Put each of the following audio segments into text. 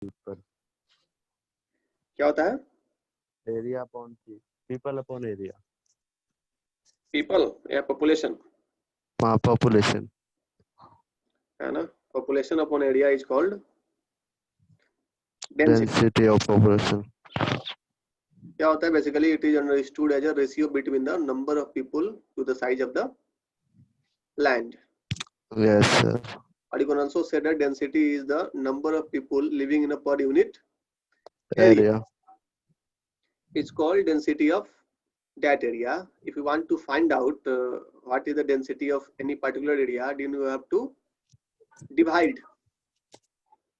people. क्या होता है? Area upon people upon area. People या पॉपुलेशन, Population. है ना? Population upon area is called density. Density of population. क्या होता है? Basically it is understood as a ratio between the number of people to the size of the land. Yes, sir. Or you can also say that density is the number of people living in a per unit area. Area. It's called density of that area. If you want to find out what is the density of any particular area, then you have to divide,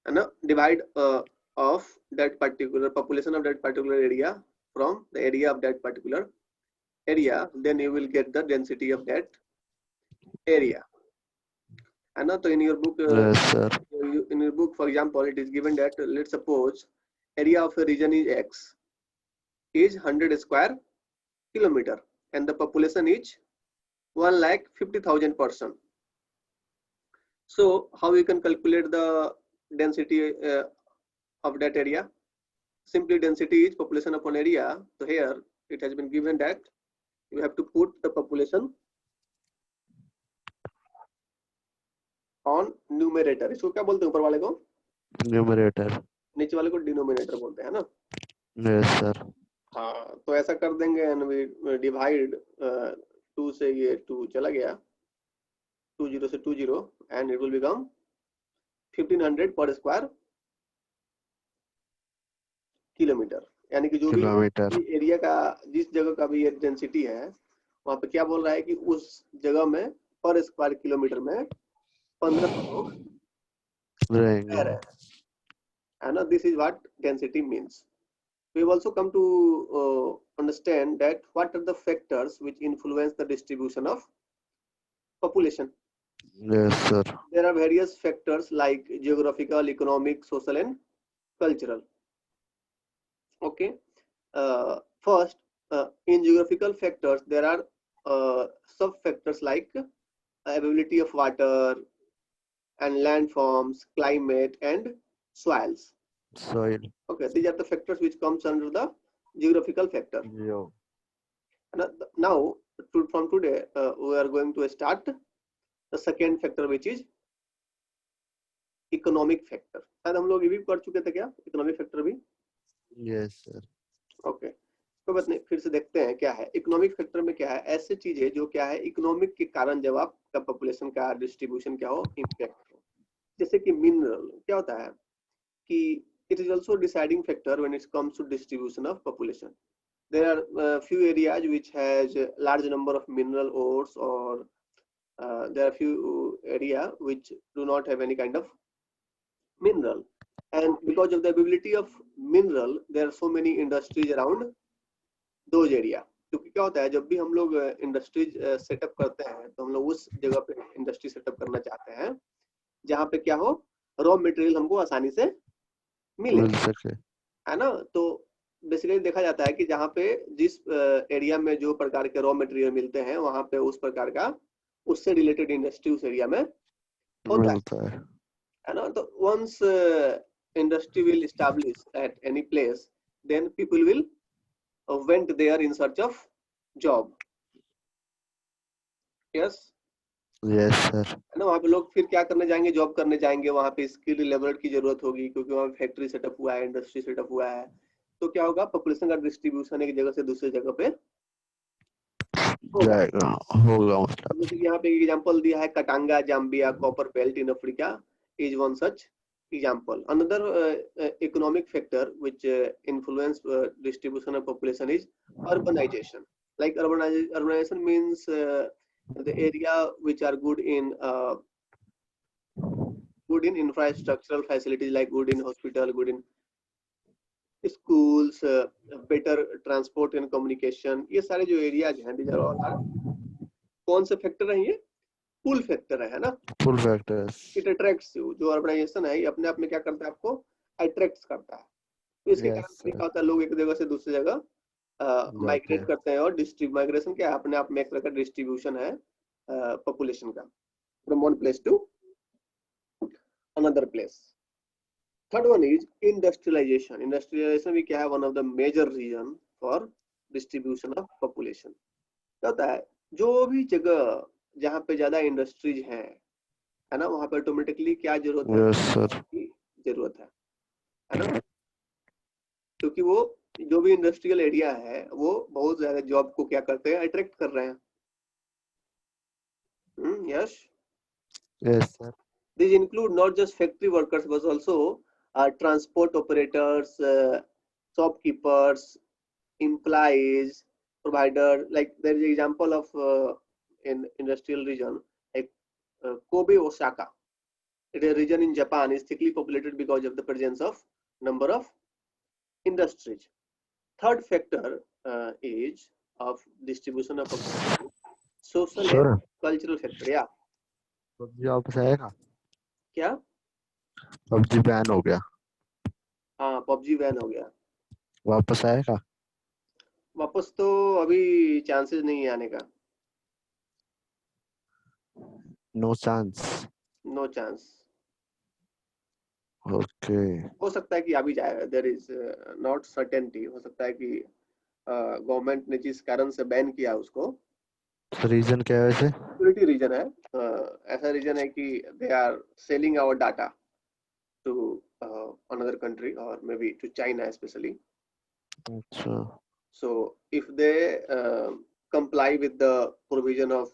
and divide of that particular population of that particular area from the area of that particular area. Then you will get the density of that area. And so in your book, Yes, sir. in your book, for example, it is given that let's suppose area of a region is X is 100 square kilometer and the population is 1,50,000 person. So how you can calculate the density of that area? Simply density is population upon area. So here it has been given that you have to put the population on numerator. इसको क्या बोलते हैं ऊपर वाले को? Numerator. नीचे वाले को डिनोमिनेटर बोलते हैं ना? Yes, sir. हाँ, तो ऐसा कर देंगे and we divide 2 से ये 2 चला गया, 20 से 20 and it will become 1500 per square kilometre. यानी कि जो भी एरिया का जिस जगह का भी ये डेंसिटी है वहां पे क्या बोल रहा है कि उस जगह में पर स्क्वायर किलोमीटर में 1500 लोग रहेंगे. And this is what density means. We have also come to understand that what are the factors which influence the distribution of population. Yes, sir. There are various factors like geographical, economic, social and cultural. Okay. First, in geographical factors, there are sub-factors like availability of water and landforms, climate and soils. Soil. Okay, these are the factors which comes under the geographical factor. Yeah. Now, from today, we are going to start the second factor, which is economic factor. शायद हम लोग ये भी पढ़ चुके थे क्या? Economic factor भी? Yes, sir. Okay. कोई बात नहीं, फिर से देखते हैं क्या है इकोनॉमिक फैक्टर में. क्या है? ऐसी चीजें जो क्या है इकोनॉमिक के कारण जब आपका पॉपुलेशन का डिस्ट्रीब्यूशन क्या हो, इम्पैक्ट हो. जैसे कि मिनरल क्या होता है कि it is also deciding factor when it comes to distribution of population. There are few areas which has a large number of mineral ores, or there are few area which do not have any kind of mineral, and because of the availability of mineral there are so many industries around those area. क्योंकि क्या होता है जब भी हम लोग industries setup करते हैं तो हम लोग उस जगह पे इंडस्ट्री सेटअप करना चाहते हैं जहाँ पे क्या हो रॉ मटेरियल हमको आसानी से मिल सके, है ना. तो बेसिकली देखा जाता है कि जहाँ पे जिस एरिया में जो प्रकार के रॉ मटेरियल मिलते हैं वहां पे उस प्रकार का उससे रिलेटेड इंडस्ट्री उस एरिया में होता है ना. तो once industry will establish at any place then people will went there in search of job. Yes yes sir. है ना. वहाँ पे लोग फिर क्या करने जाएंगे? जॉब करने जाएंगे. वहाँ पे स्किल्ड लेबर की जरूरत होगी क्योंकि वहाँ फैक्ट्री सेटअप हुआ है, इंडस्ट्री सेटअप हुआ है. तो क्या होगा? पॉपुलेशन का डिस्ट्रीब्यूशन एक जगह से दूसरी जगह पे होगा. जैसे कि यहाँ पे एग्जांपल दिया है Katanga Zambia copper belt in Africa is one such example. Another economic factor which influence distribution of population is urbanization. Like urbanization means the area which are good in infrastructural facilities, like good in hospital, good in schools, better transport and communication. ये सारे जो areas हैं these are all कौन से factor हैं? ये पुल factor है ना. Pull factor. It attracts you. जो अर्बनाइजेशन है ये अपने आप में क्या करता है? आपको अट्रैक्ट करता है. तो इसके कारण क्या होता है? लोग एक जगह से दूसरी जगह माइग्रेट करते हैं और माइग्रेशन क्या है? अपने आप में एक तरह का डिस्ट्रीब्यूशन है पॉपुलेशन का, from one place to another place. Third one is industrialization. Industrialization भी क्या है, one of the major reason for distribution of population. क्या होता है, जो भी जगह जहाँ पे ज्यादा इंडस्ट्रीज है ना, वहाँ पे ऑटोमेटिकली क्या जरूरत है, यस सर. की जरूरत है ना, क्योंकि वो जो भी इंडस्ट्रियल एरिया है वो बहुत ज्यादा जॉब को क्या करते हैं, अट्रैक्ट कर रहे हैं. Yes. Yes sir. These include not just factory workers but also transport operators, shopkeepers, employees, provider. Like there is an example of in industrial region like Kobe, Osaka. It is a region in Japan is thickly populated because of the presence of number of industries. Third factor is of distribution of population, social and sir cultural factor. Yeah. PUBG वापस आएगा. क्या? PUBG ban हो गया. हाँ, PUBG ban हो गया. वापस आएगा. वापस तो अभी चांसेस नहीं है आने का. No chance. No chance. Okay. हो सकता है कि अभी जाए. There is not certainty. हो सकता है कि गवर्नमेंट ने जिस कारण से बैन किया उसको, रीजन क्या है वैसे? सिक्योरिटी रीजन है. ऐसा रीजन है कि they are selling our data to another country or maybe to China especially. अच्छा. So if they comply with the provision of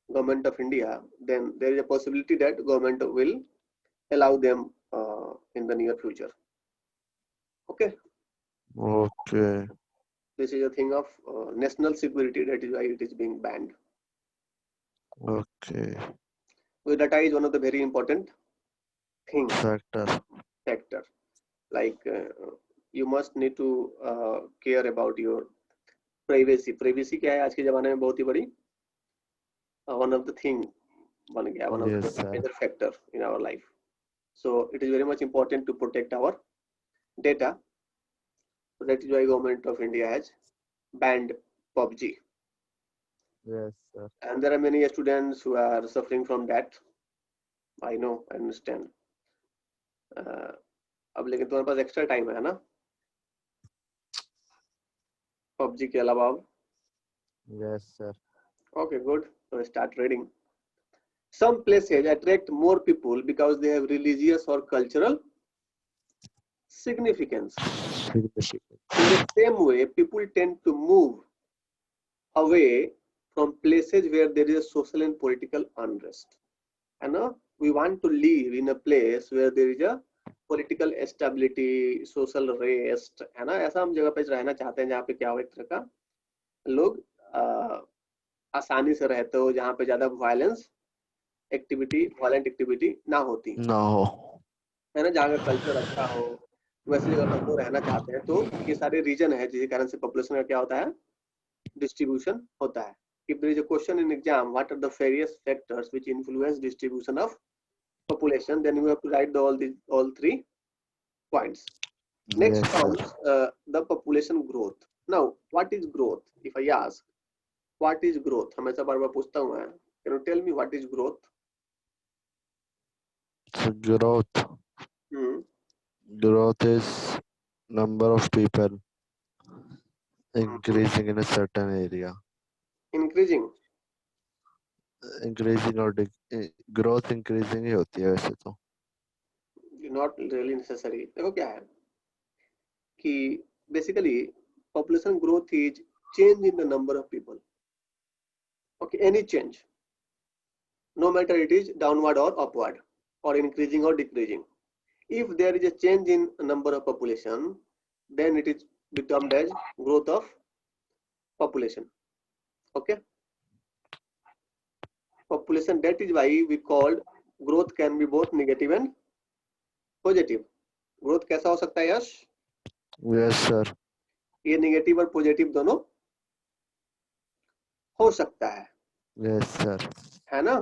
government of India, then there is a possibility that government will allow them in the near future. Okay. Okay. This is a thing of national security. That is why it is being banned. Okay. So data is one of the very important thing factor. factor. Like you must need to care about your privacy. Privacy क्या है आज के जमाने में बहुत ही बड़ी one of the thing बन गया, one of the yes sir. major factor in our life. So it is very much important to protect our data. So that is why government of India has banned PUBG. Yes sir. And there are many students who are suffering from that. I know, I understand. अब लेकिन तुम्हारे पास extra time है ना PUBG के अलावा अब. Yes sir. Okay, good. So start reading. Some places attract more people because they have religious or cultural significance. In the same way, people tend to move away from places where there is a social and political unrest. And we want to live in a place where there is a political stability, social rest, है ना. ऐसा हम जगह पे रहना चाहते हैं जहाँ पे क्या हो, एक तरह का लोग आसानी से रहते हो, जहाँ पे ज्यादा वायलेंस वायलेंट एक्टिविटी ना होती ना हो. है ना, जहाँ का कल्चर अच्छा हो, वैसी जगह पर हम लोग रहना चाहते हैं. तो ये सारे रीजन है जिसके कारण से पॉपुलेशन का क्या होता है, डिस्ट्रीब्यूशन होता है. If there is a question in exam, what are the various factors which influence distribution of population, then you have to write all three points. Next yes comes sir. the population growth. Now, what is growth? If I ask, what is growth? हमेशा बार बार पूछता हूँ मैं. Can you tell me what is growth? So growth. Growth is number of people increasing in a certain area. Increasing. Increasing or growth increasing ही होती है वैसे तो. Not really necessary. देखो क्या है कि basically population growth is change in the number of people. Okay, any change, no matter it is downward or upward, or increasing or decreasing. If there is a change in number of population, then it is termed as growth of population. Okay, population. That is why we called growth can be both negative and positive. Growth कैसा हो सकता है Yash? Yes sir. ये negative और positive दोनों हो सकता है. Yes sir. है ना.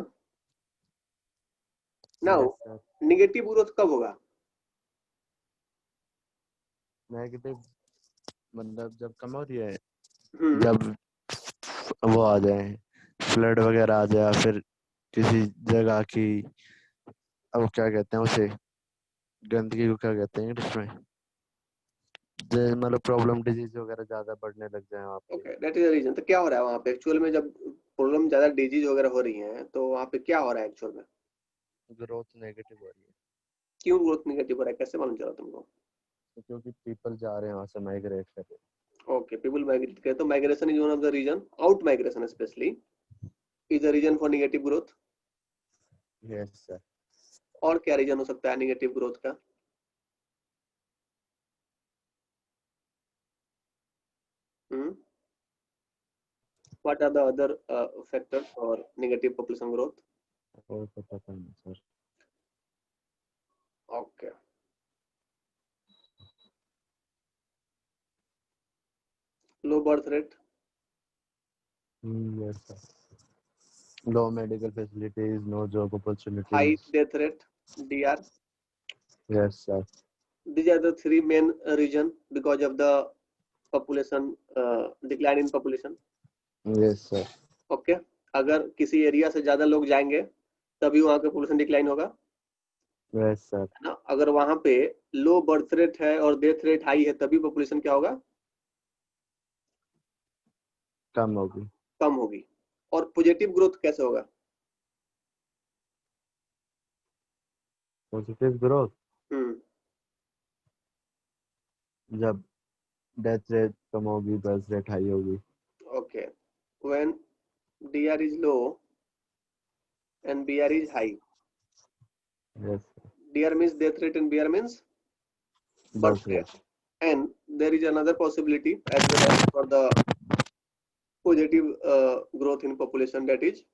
नाउ नेगेटिव ग्रोथ कब होगा? नेगेटिव मतलब जब कम हो रही है, हम्म. जब वो आ जाए, फ्लड वगैरह आ जाए, फिर किसी जगह की, अब क्या कहते हैं उसे, गंदगी को क्या कहते हैं इंग्लिश में? मतलब प्रॉब्लम डिजीज वगैरह ज्यादा बढ़ने लग जाए वहाँ पे। Okay, that is the reason. तो क्या हो रहा है वहाँ पे एक्चुअल में, जब प्रॉब्लम ज्यादा डिजीज वगैरह हो रही है तो वहाँ पे क्या हो रहा है एक्चुअल में? ग्रोथ नेगेटिव हो रही क्यों ग्रोथ निगेटिव हो रहा है, कैसे मालूम चला तुमको? है क्योंकि पीपल जा रहे हैं वहाँ से, माइग्रेट कर रहे ओके, पीपल माइग्रेट करे तो migration is one of the reason, out migration specially is the reason for negative growth. हैं। Yes sir. और क्या रीजन हो सकता है नेगेटिव ग्रोथ का? हम्म, what are the other factors for negative population growth? और तो पता नहीं सर। Okay, low birth rate, yes sir. Low medical facilities, no job high opportunities. death rate, DR. Yes sir. These are the three main reason because of the population decline in population. Yes sir. Okay, अगर किसी area से ज्यादा लोग जाएंगे तभी वहाँ का population decline होगा, यस सर। है ना? अगर वहाँ पे लो बर्थ रेट है और डेथ रेट हाई है तभी पॉपुलेशन क्या होगा? कम होगी। कम होगी। और पॉजिटिव ग्रोथ कैसे होगा? पॉजिटिव ग्रोथ हम्म, जब डेथ रेट कम होगी, बर्थ रेट हाई होगी। okay, when DR is low and BR is high. Yes. DR means death rate and BR means birth birth rate. Rate. And there is another possibility as well as for the positive growth in population, that is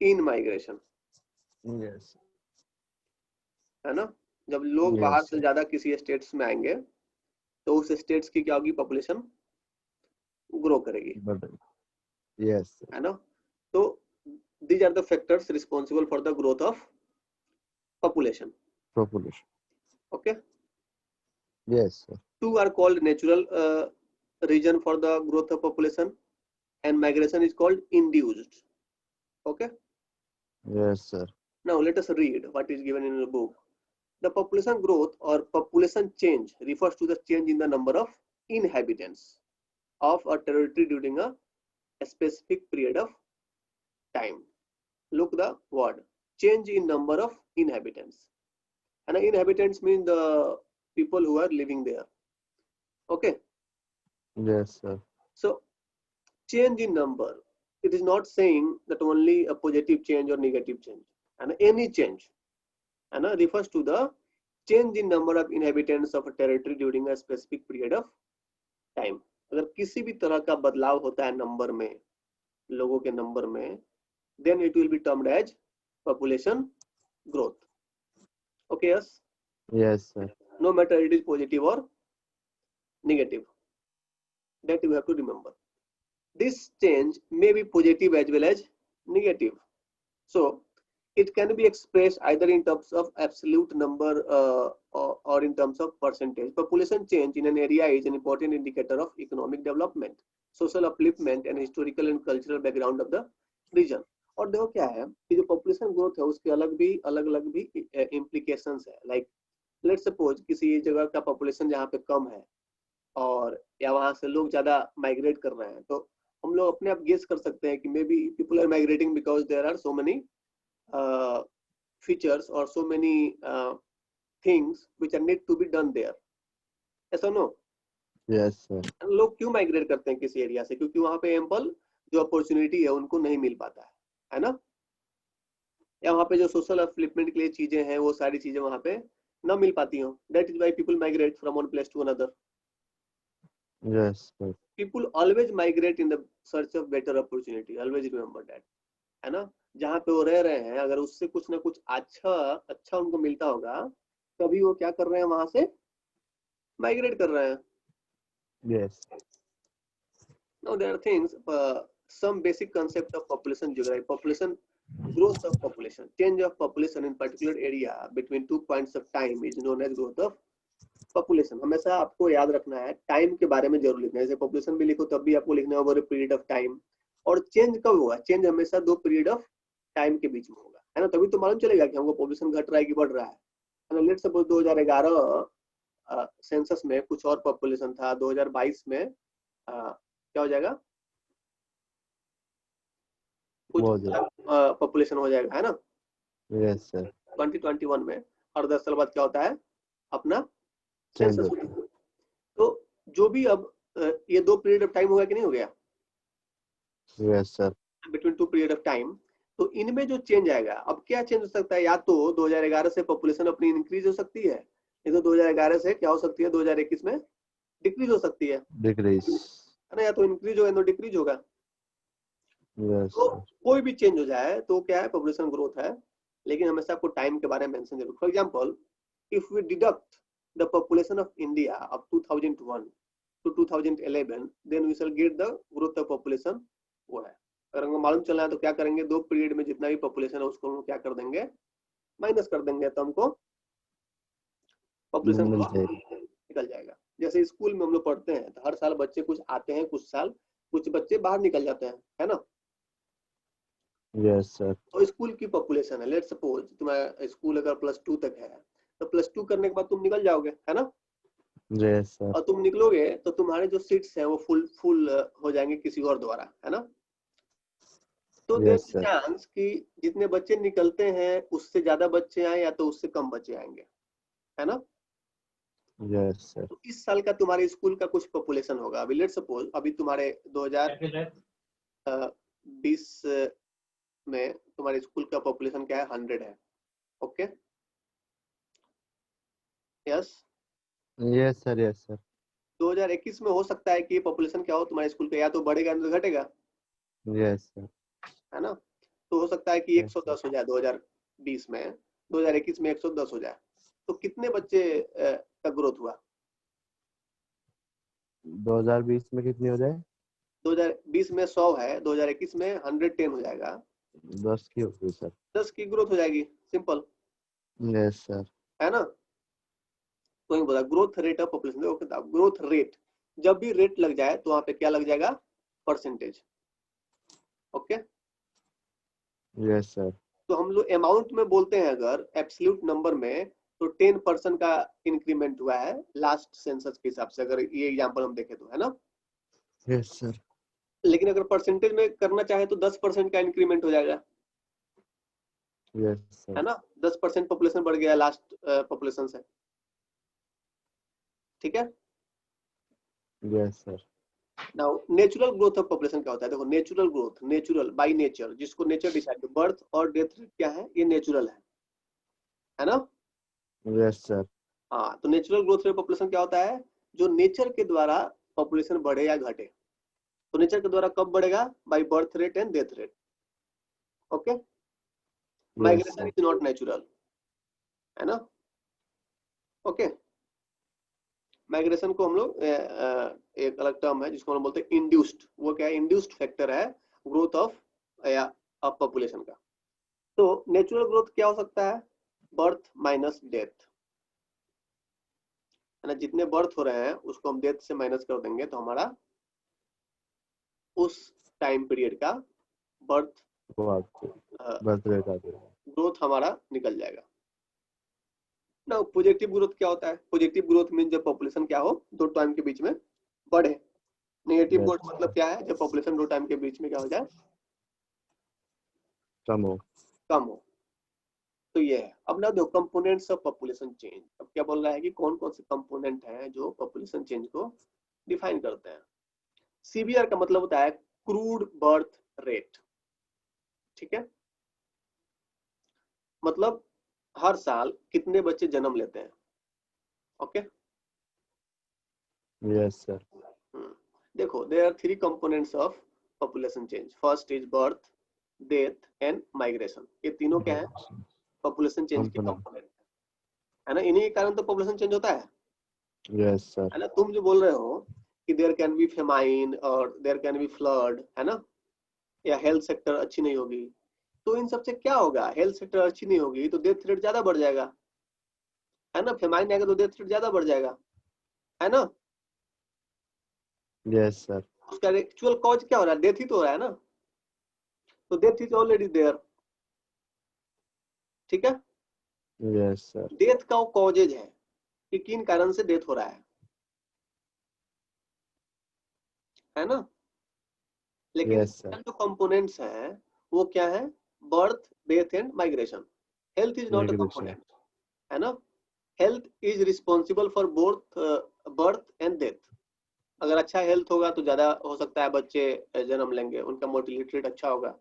in migration, yes. है ना? जब लोग बाहर yes से sir. ज्यादा किसी states में आएंगे तो उस स्टेट्स की क्या होगी? पॉपुलेशन ग्रो करेगी, बट यस सर। है ना? तो these are the factors responsible for the growth of population. Population. Okay, yes sir. two are called natural reason for the growth of population and migration is called induced. Okay, yes sir. now let us read what is given in the book. The population growth or population change refers to the change in the number of inhabitants of a territory during a specific period of time. Look the word change in number of inhabitants, and inhabitants mean the people who are living there. Okay, yes sir. so change in number, it is not saying that only a positive change or negative change, and any change, and refers to the change in number of inhabitants of a territory during a specific period of time. अगर किसी भी तरह का बदलाव होता है number में, लोगों के नंबर में, then it will be termed as population growth. Okay, yes? Yes sir. No matter it is positive or negative, that you have to remember. This change may be positive as well as negative. So it can be expressed either in terms of absolute number or in terms of percentage. Population change in an area is an important indicator of economic development, social upliftment and historical and cultural background of the region. और देखो क्या है कि जो population growth है उसके अलग अलग भी इम्प्लीकेशंस है. लाइक लेट्स सपोज किसी जगह का पॉपुलेशन जहाँ पे कम है और या वहां से लोग ज्यादा माइग्रेट कर रहे हैं, तो हम लोग अपने आप गेस कर सकते हैं कि may be people are migrating because there are so many features or so many things which are need to be done there. ऐसा नो? Yes sir. लोग क्यों माइग्रेट करते हैं किसी एरिया से? क्योंकि वहां पे एम्पल जो अपॉर्चुनिटी है उनको नहीं मिल पाता है ना? या वहां पे जो सोशल अपलिफ्टमेंट के लिए चीजें हैं वो सारी चीजें वहां पे ना मिल पाती हो. That is why people migrate from one place to another. Yes sir. People always migrate in the search of better opportunity. Always remember that, है ना? जहाँ पे वो रह रहे हैं अगर उससे कुछ ना कुछ अच्छा उनको मिलता होगा तभी वो क्या कर रहे हैं, वहां से माइग्रेट कर रहे हैं. Yes. Now there are things, some basic concept of population geography. Population growth of population, change of population in particular area between 2 points of time is known as growth of population. हमेशा आपको याद रखना है, time के बारे में जरूर लिखना है. जैसे पॉपुलेशन भी लिखो तब भी आपको लिखना है over a period of time. और चेंज कब होगा? चेंज हमेशा 2 पीरियड ऑफ टाइम के बीच में होगा, है ना? तभी तो मालूम चलेगा कि हमको पॉपुलेशन घट रहा है कि बढ़ रहा है लेट्स सपोज 2011 सेंसस में कुछ और पॉपुलेशन था, 2022 में क्या हो जाएगा, कुछ पॉपुलेशन हो जाएगा, है ना? Yes sir. 2021 में, और 10 साल बाद क्या होता है, अपना चेंज सेंसस। होता है। तो जो भी अब ये 2 पीरियड ऑफ टाइम हो गया कि नहीं हो गया, yes sir. Between 2 period of time, तो इनमें जो चेंज आएगा, अब क्या चेंज हो सकता है, या तो 2011 से पॉपुलेशन अपनी इंक्रीज हो सकती है, नहीं तो 2011 से क्या हो सकती है, 2021 में डिक्रीज हो सकती है डिक्रीज। ना, या तो इंक्रीज होगा तो डिक्रीज होगा। यस तो सर। कोई भी चेंज हो जाए तो क्या है, पॉपुलेशन ग्रोथ है, लेकिन हमेशा आपको टाइम के बारे में मेंशन जरूर। For example, if we deduct the population of India of 2001 to 2011, then we shall get the growth of population, वो है। अगर हमको मालूम चलना है तो क्या करेंगे, 2 पीरियड में जितना भी पॉपुलेशन है उसको हम क्या कर देंगे, माइनस कर देंगे, तो हमको पॉपुलेशन मिल जाएगी। निकल जाएगा। जैसे स्कूल में हम लोग पढ़ते हैं तो हर साल बच्चे कुछ आते हैं, कुछ साल कुछ बच्चे बाहर निकल जाते हैं, है ना? Yes sir. तो स्कूल की पॉपुलेशन है, लेट्स सपोज तुम्हारा स्कूल अगर +2 तक है, तो +2 करने के बाद तुम निकल जाओगे, है ना? Yes sir. और तुम निकलोगे तो तुम्हारे जो सीट्स हैं वो फुल हो जाएंगे किसी और द्वारा, है ना? तो there yes is sir. Chance कि जितने बच्चे निकलते हैं उससे ज्यादा बच्चे आए या तो उससे कम बच्चे आएंगे, है ना? Yes sir. तो इस साल का तुम्हारे स्कूल का कुछ पॉपुलेशन होगा, अभी लेट्स सपोज अभी तुम्हारे 2020 में तुम्हारे स्कूल का पॉपुलेशन क्या है, 100 है, okay? Yes. Yes sir. Yes sir. 2021 में हो सकता है कि पॉपुलेशन क्या हो तुम्हारे स्कूल का, या तो बढ़ेगा नहीं तो घटेगा, यस सर। है ना? तो हो सकता है कि यस सर। 110 हो जाए 2020 में, 2021 में 110 हो जाए, तो कितने बच्चे का ग्रोथ हुआ? 2020 में कितनी हो जाए? 2020 में 100 है, 2021 में 110 हो जाएगा, 10 की होगी सर। 10 की ग्रोथ हो जाएगी, सिंपल, यस सर। है ना? तो ही बोला ग्रोथ रेट ऑफ पॉपुलेशन। देखो ग्रोथ रेट, जब भी रेट लग जाए तो वहां पे क्या लग जाएगा, परसेंटेज, ओके? Yes sir. तो हम लोग अमाउंट में बोलते हैं, अगर एब्सोल्यूट नंबर में, तो 10% का इंक्रीमेंट हुआ है लास्ट सेंसस के हिसाब से, अगर ये एग्जांपल हम देखें तो, है ना? Yes sir. लेकिन अगर परसेंटेज में करना चाहे तो 10% का इंक्रीमेंट हो जाएगा, यस सर। है ना? 10% पॉपुलेशन बढ़ गया लास्ट पॉपुलेशन से, ठीक है? Yes sir. Now natural growth of population क्या होता है, देखो natural growth, natural by nature, जिसको नेचर डिसाइड, बर्थ और डेथ रेट क्या है, ये नेचुरल है ना? Yes sir. हाँ, तो नेचुरल ग्रोथ रेट पॉपुलेशन क्या होता है, जो नेचर के द्वारा पॉपुलेशन बढ़े या घटे। तो नेचर के द्वारा कब बढ़ेगा, by birth rate and death rate, okay? Migration is not natural, है ना? ओके, माइग्रेशन को हम लोग एक अलग टर्म है जिसको हम बोलते हैं इंड्यूस्ड, वो क्या है, इंड्यूस्ड फैक्टर है ग्रोथ ऑफ या ऑफ पॉपुलेशन का। तो नेचुरल ग्रोथ क्या हो सकता है, बर्थ माइनस डेथ, है ना? जितने बर्थ हो रहे हैं उसको हम डेथ से माइनस कर देंगे तो हमारा उस टाइम पीरियड का बर्थ बर्थ रेट आ जाएगा। ग्रोथ हमारा निकल जाएगा ना। पॉजिटिव ग्रोथ क्या होता है, पॉजिटिव ग्रोथ मीन जब पॉपुलेशन क्या हो, दो टाइम के बीच में बढ़े। नेगेटिव ग्रोथ मतलब क्या है, जब पॉपुलेशन दो टाइम के बीच में क्या हो जाए, कम हो। कम हो। तो ये है। अब ना दो कंपोनेंट्स ऑफ पॉपुलेशन चेंज, अब क्या बोल रहा है कि कौन कौन से कंपोनेंट हैं जो पॉपुलेशन चेंज को डिफाइन करते हैं। सीबीआर का मतलब होता है क्रूड बर्थ रेट, ठीक है? मतलब हर साल कितने बच्चे जन्म लेते हैं, ओके? Yes sir. देखो there are 3 components of population change, first is birth, death and migration. ये तीनों क्या है, पॉपुलेशन चेंज के कंपोनेंट है ना? इन्हीं के कारण तो पॉपुलेशन चेंज होता है, यस सर। है ना? तुम जो बोल रहे हो कि देयर कैन बी फेमाइन और देयर कैन बी फ्लड, है ना? या हेल्थ सेक्टर अच्छी नहीं होगी, तो इन सबसे क्या होगा, हेल्थ सेक्टर अच्छी नहीं होगी तो डेथ रेट ज्यादा बढ़ जाएगा, है ना? फेमाइन आएगा तो डेथ रेट ज्यादा बढ़ जाएगा, है ना? Yes sir. उसका एक्चुअल कॉज क्या हो रहा है, डेथ ही तो हो रहा है ना, तो डेथ इज ऑलरेडी देयर, ठीक है? Yes, sir. डेथ का वो कॉजेज है कि किन कारण से डेथ हो रहा है ना। लेकिन Yes, sir. जो कंपोनेंट्स हैं वो क्या है, birth, death and migration. Health is not a Migration. Component, है ना। Health is responsible for both birth and death. अगर अच्छा हेल्थ होगा तो ज्यादा हो सकता है बच्चे जन्म लेंगे, उनका मोर्टिलिटी रेट अच्छा होगा,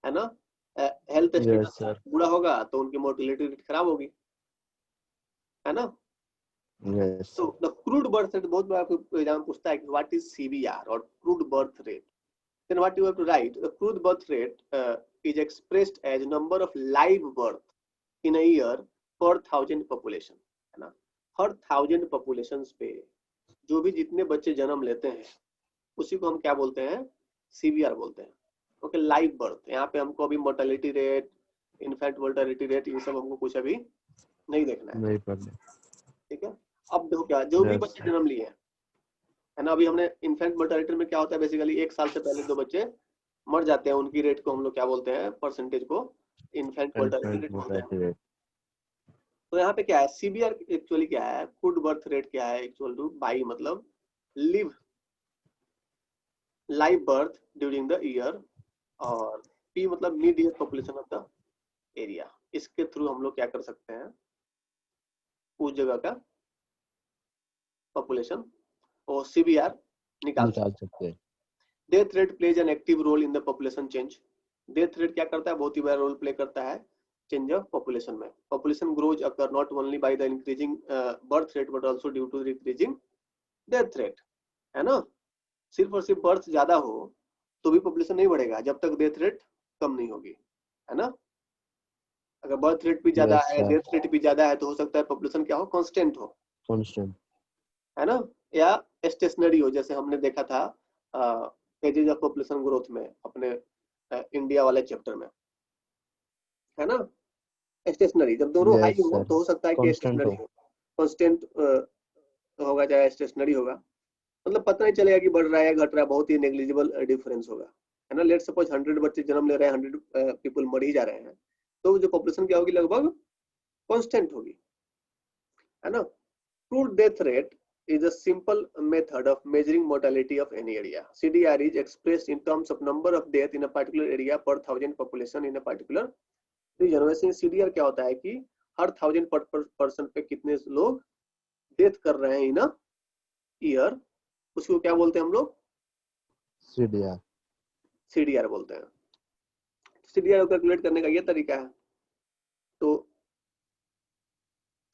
है ना। Health Yes, status sir. बुरा होगा तो उनकी मोर्टिलिटी रेट खराब होगी, है ना। Yes, तो sir. The crude birth rate, बहुत बड़ा एग्जाम पूछता है कि व्हाट इज सीबीआर और crude birth rate. then what you have to write, the crude birth rate is expressed as number of live birth in a year per 1,000 population, है ना। हर 1,000 populations पे जो भी जितने बच्चे जन्म लेते हैं उसी को हम क्या बोलते हैं, सीबीआर बोलते हैं। Okay, live birth. यहाँ पे हमको अभी mortality rate, in fact mortality rate, ये सब हमको कुछ अभी नहीं देखना है, नहीं पढ़ने। ठीक है। अब देखो क्या, जो भी Yes, बच्चे sir. जन्म लिए हैं, है ना, अभी हमने इनफैक्ट मोर्टेलिटी में क्या होता है, बेसिकली 1 साल से पहले जो बच्चे मर जाते हैं उनकी रेट को हम लोग क्या बोलते हैं, परसेंटेज को इनफैंट मोर्टेलिटी Infant रेट बोलते हैं। mortality rate. तो यहाँ पे क्या है, सीबीआर एक्चुअली क्या है, गुड बर्थ रेट क्या है, इक्वल टू बाई मतलब live live birth during the year, और पी मतलब mid year population of the area. इसके थ्रू हम लोग क्या कर सकते हैं, उस जगह का पॉपुलेशन और सीबीआर निकाल निकाल सकते हैं। सकते हैं। Death rate plays an active role in the population change. Death rate क्या करता है, बहुत ही बड़ा रोल प्ले करता है चेंज ऑफ पॉपुलेशन में। Population grows occur not only by the increasing birth rate but also due to increasing death rate, है ना। सिर्फ और सिर्फ बर्थ ज्यादा हो तो भी पॉपुलेशन नहीं बढ़ेगा जब तक डेथ रेट कम नहीं होगी, है ना। अगर बर्थ रेट भी ज्यादा Yes, है, sir. डेथ रेट भी ज्यादा है, तो हो सकता है पॉपुलेशन क्या हो, कांस्टेंट हो, Constant. है ना, या स्टेशनरी हो, जैसे हमने देखा था पेजेज ऑफ पॉपुलेशन ग्रोथ में अपने इंडिया वाले चैप्टर में, है ना। स्टेशनरी, जब दोनों हाई Yes, हो sir. तो हो सकता है कि Constant स्टेशनरी हो। हो, कांस्टेंट होगा चाहे स्टेशनरी होगा, मतलब पता नहीं चलेगा कि बढ़ रहा है घट रहा है, बहुत ही नेग्लिजिबल डिफरेंस होगा, है ना। लेट सपोज 100 बच्चे जन्म ले रहे हैं, 100 पीपल मर ही जा रहे हैं, तो जो पॉपुलेशन क्या होगी, लगभग कांस्टेंट होगी, है ना। Crude death rate is a simple method of measuring mortality of any area. CDR is expressed in terms of number of death in a particular area per 1,000 population in a particular region. वैसे CDR क्या होता है कि हर 1,000 person पे कितने लोग death कर रहे हैं इन अ ईयर, उसको क्या बोलते हैं हम लोग, CDR. सीडीआर बोलते हैं। सीडीआर को कैलकुलेट करने का ये तरीका है, तो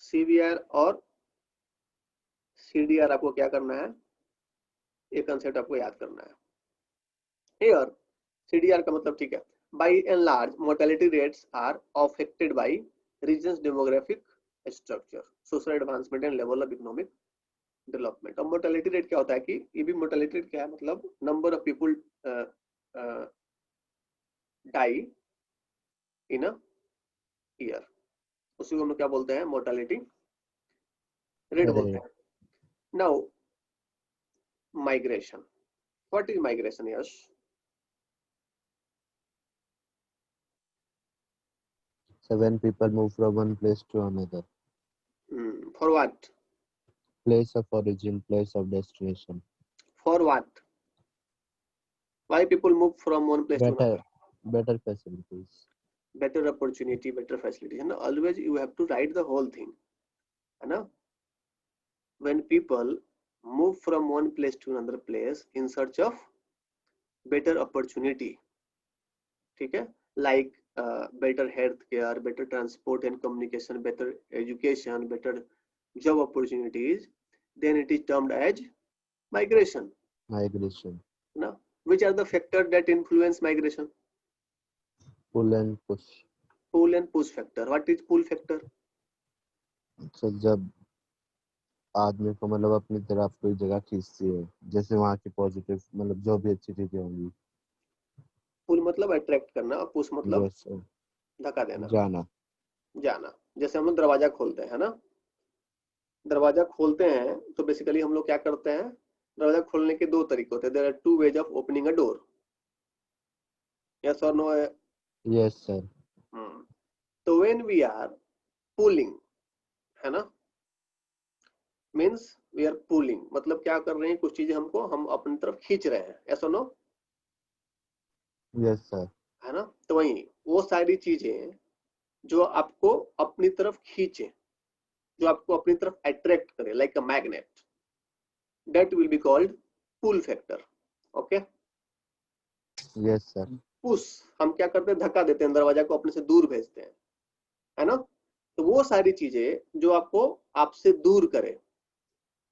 सीबीआर और सीडीआर आपको क्या करना है, ये कंसेप्ट आपको याद करना है। हियर सीडीआर का मतलब, ठीक है, by and large mortality rates are affected by regions demographic structure, social advancement and level of economic development। अब mortality rate क्या होता है कि ये भी mortality rate क्या है, मतलब number of people die in a year, उसी को हम लोग क्या बोलते हैं, mortality rate बोलते हैं। now migration, what is migration, Yash? So when people move from one place to another, For what, place of origin, place of destination, for what, why people move from one place to another, better facilities. better opportunity, better facility, है ना। always you have to write the whole thing, है ना। when people move from one place to another place in search of better opportunity, ठीक है, like better health care, better transport and communication, better education, better job opportunities, then it is termed as migration, Migration. ना। which are the factors that influence migration, Pull and push. pull and push factor, what is pull factor, So जब आदमी को मतलब अपनी तरफ कोई जगह खींचती है, जैसे वहाँ की पॉजिटिव मतलब जो भी अच्छी चीजें होंगी। pull मतलब अट्रैक्ट करना और push मतलब Yes, sir. धक्का देना, जाना। जाना। जैसे हम लोग दरवाजा खोलते हैं, है ना, दरवाजा खोलते हैं तो बेसिकली हम लोग क्या करते हैं, दरवाजा खोलने के दो तरीके होते हैं, there are two ways of opening a door, yes और नो। Yes, sir. तो व्हेन वी आर पूलिंग, है ना, मीन्स वी आर पूलिंग, मतलब क्या कर रहे हैं, कुछ चीजें हम अपनी तरफ खींच रहे हैं, ऐसा नो, यस सर। है ना। तो वही वो सारी चीजें जो आपको अपनी तरफ खींचे, जो आपको अपनी तरफ अट्रैक्ट करे, like a magnet, that will be called pull factor. Okay, yes sir. Push, हम क्या करते हैं, धक्का देते हैं, दरवाजा को अपने से दूर भेजते हैं, है ना। तो वो सारी चीजें जो आपको आपसे दूर करे,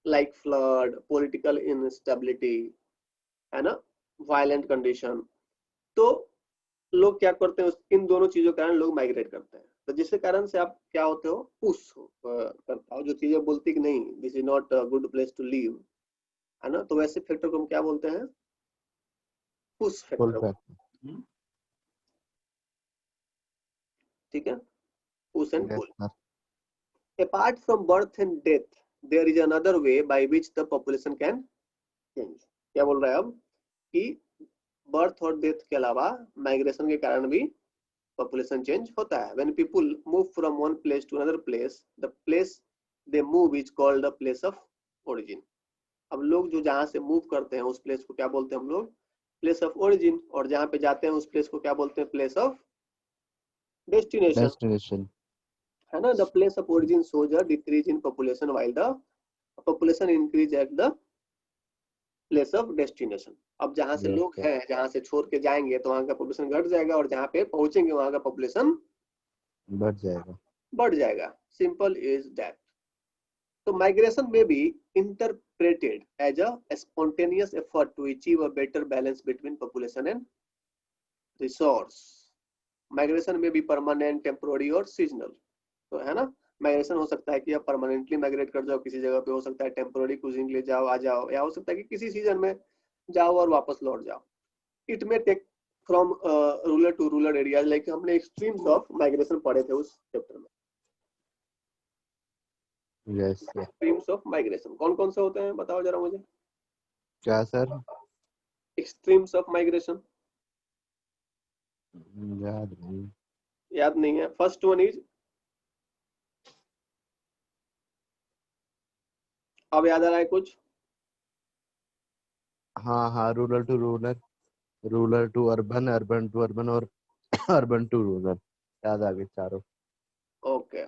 लाइक फ्लड, पॉलिटिकल इंस्टेबिलिटी, है ना, वायलेंट कंडीशन, तो लोग क्या करते हैं, इन दोनों चीजों के कारण लोग माइग्रेट करते हैं। तो जिसके कारण से आप क्या होते हो, पुश करता हो, जो चीजें बोलती कि नहीं this is not a good place to live, है ना, तो वैसे फैक्टर को हम क्या बोलते हैं, पुश फुल फैक्टर। फैक्टर। ठीक है, push and yes pull. Sir. Apart from birth and death, there is another way by which the population can change. क्या बोल रहा है अब कि बर्थ और डेथ के अलावा माइग्रेशन के कारण भी पॉपुलेशन चेंज होता है। When people move from one place to another place, the place they move is called the place of origin. अब लोग जो जहाँ से मूव करते हैं उस प्लेस को क्या बोलते हैं हम लोग, प्लेस ऑफ ओरिजिन, और जहाँ पे जाते हैं उस प्लेस को क्या बोलते हैं, प्लेस ऑफ डेस्टिनेशन, डेस्टिनेशन। है ना। The place of origin shows a decrease in population while the population increase at the place of destination. अब जहां से यस लोग सर। हैं, जहां से छोड़ के जाएंगे तो वहां का पॉपुलेशन घट जाएगा, और जहां पे पहुंचेंगे वहां का पॉपुलेशन बढ़ जाएगा। बढ़ जाएगा। Simple is that. तो माइग्रेशन में भी interpreted as a spontaneous effort to achieve a better balance between population and resource. Migration में भी परमानेंट, टेम्पोररी और सीजनल, तो है ना। माइग्रेशन हो सकता है कि आप परमानेंटली माइग्रेट कर जाओ किसी जगह पे, हो सकता है टेम्पोररी कुछ दिन के लिए जाओ आ जाओ, या हो सकता है कि किसी सीजन में जाओ और वापस लौट जाओ। इट में take from rural to rural areas, like हमने एक्सट्रीम्स ऑफ माइग्रेशन पढ़े थे उस चैप्टर में। Yes sir. Extremes of migration कौन कौन से होते हैं, बताओ जरा मुझे। क्या सर? एक्सट्रीम्स ऑफ माइग्रेशन याद नहीं। याद नहीं है। फर्स्ट वन इज, अब याद आ रहा है कुछ? हाँ हाँ, rural to rural, rural to urban, urban to urban, और अर्बन टू रूरल। याद आ गए चारों। Okay,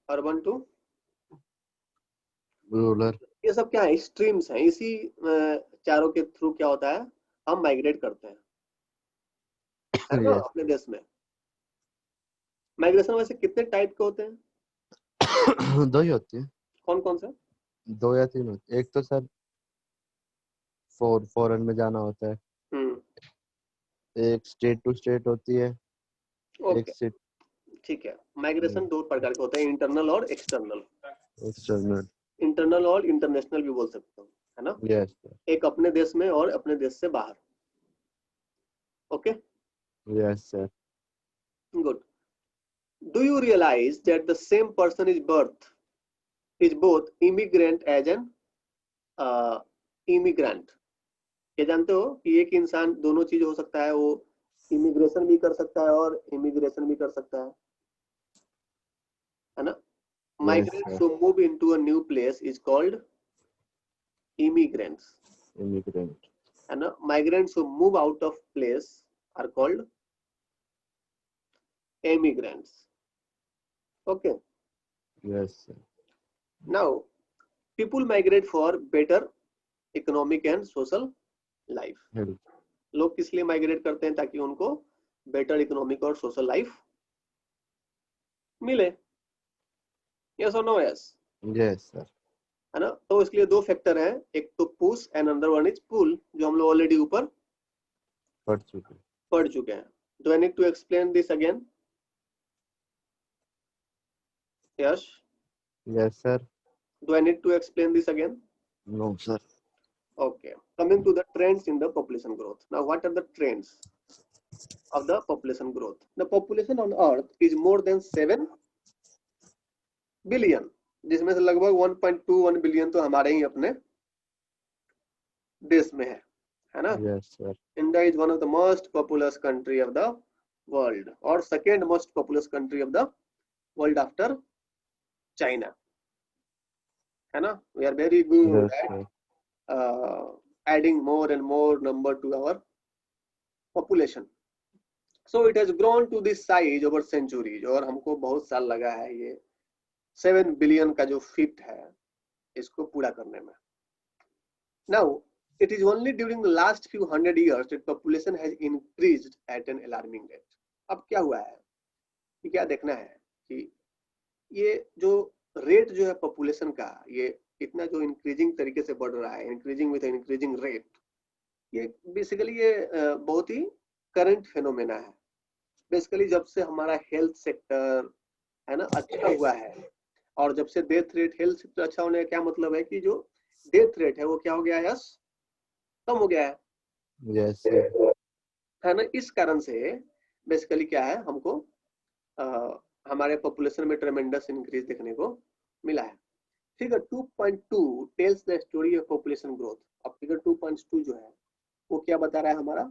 urban to, rural. ये सब क्या है, स्ट्रीम्स हैं। इसी चारों के थ्रू क्या होता है, हम माइग्रेट करते हैं, है ना, यस। अपने देश में। माइग्रेशन वैसे कितने टाइप के होते हैं, दो ही होती है। कौन कौन से? दो या तीन होती है। एक तो सर फॉरेन में जाना होता है। हम्म, एक स्टेट टू स्टेट होती है। एक ओके, सिटी। ठीक है। माइग्रेशन दो प्रकार के होते हैं, इंटरनल और एक्सटर्नल। एक्सटर्नल। इंटरनल और इंटरनेशनल भी बोल सकते हो, है ना। यस। एक अपने देश में और अपने देश से बाहर। Okay, yes sir. Good. Do you realize that the same person is both immigrant as an immigrant? ये जानते हो कि एक इंसान दोनों चीज हो सकता है, वो इमिग्रेशन भी कर सकता है और इमिग्रेशन भी कर सकता है ना। Yes Migrants sir. who move into a new place is called immigrants, immigrant. and migrants who move out of place are called emigrants. Okay. Yes sir. Now, people migrate for better economic and social life. Health. लोग किस लिए migrate करते हैं, ताकि उनको better economic और social life मिले। Yes और नो? Yes, yes sir. है ना। तो इसलिए दो फैक्टर हैं, एक तो push and another one is pull, जो हम लोग ऑलरेडी ऊपर पढ़ चुके। पढ़ चुके हैं। Do I need to explain this again? Yes, yes sir. do I need to explain this again? No sir. Okay, coming to the trends in the population growth. Now, what are the trends of the population growth? The population on earth is more than 7 billion, जिसमें से लगभग 1.21 billion तो हमारे ही अपने देश में है ना। Yes sir. India is one of the most populous country of the world और second most populous country of the world after China, है ना। We are very good Yes, at sir. Adding more and more number to our population. So it has grown to this size over centuries, और हमको बहुत साल लगा है ये 7 billion का जो फिट है इसको पूरा करने में। Now it is only during the last few hundred years that population has increased at an alarming rate. अब क्या हुआ है कि क्या देखना है कि ये जो रेट जो है पॉपुलेशन का, ये इतना जो इंक्रीजिंग तरीके से बढ़ रहा है, इंक्रीजिंग विद इंक्रीजिंग रेट, ये बेसिकली ये बहुत ही करंट फेनोमेना है। बेसिकली जब से हमारा हेल्थ सेक्टर है ना अच्छा हुआ है, और जब से डेथ रेट, हेल्थ सेक्टर अच्छा होने का क्या मतलब है कि जो डेथ रेट है वो क्या हो गया है, कम हो गया है, Yes, sir. है ना। इस कारण से बेसिकली क्या है, हमको हमारे पॉपुलेशन में ट्रेमेंडस इंक्रीज देखने को मिला है। Figure 2.2 tells the story of population growth. अब फिगर 2.2 जो है वो क्या बता रहा है, हमारा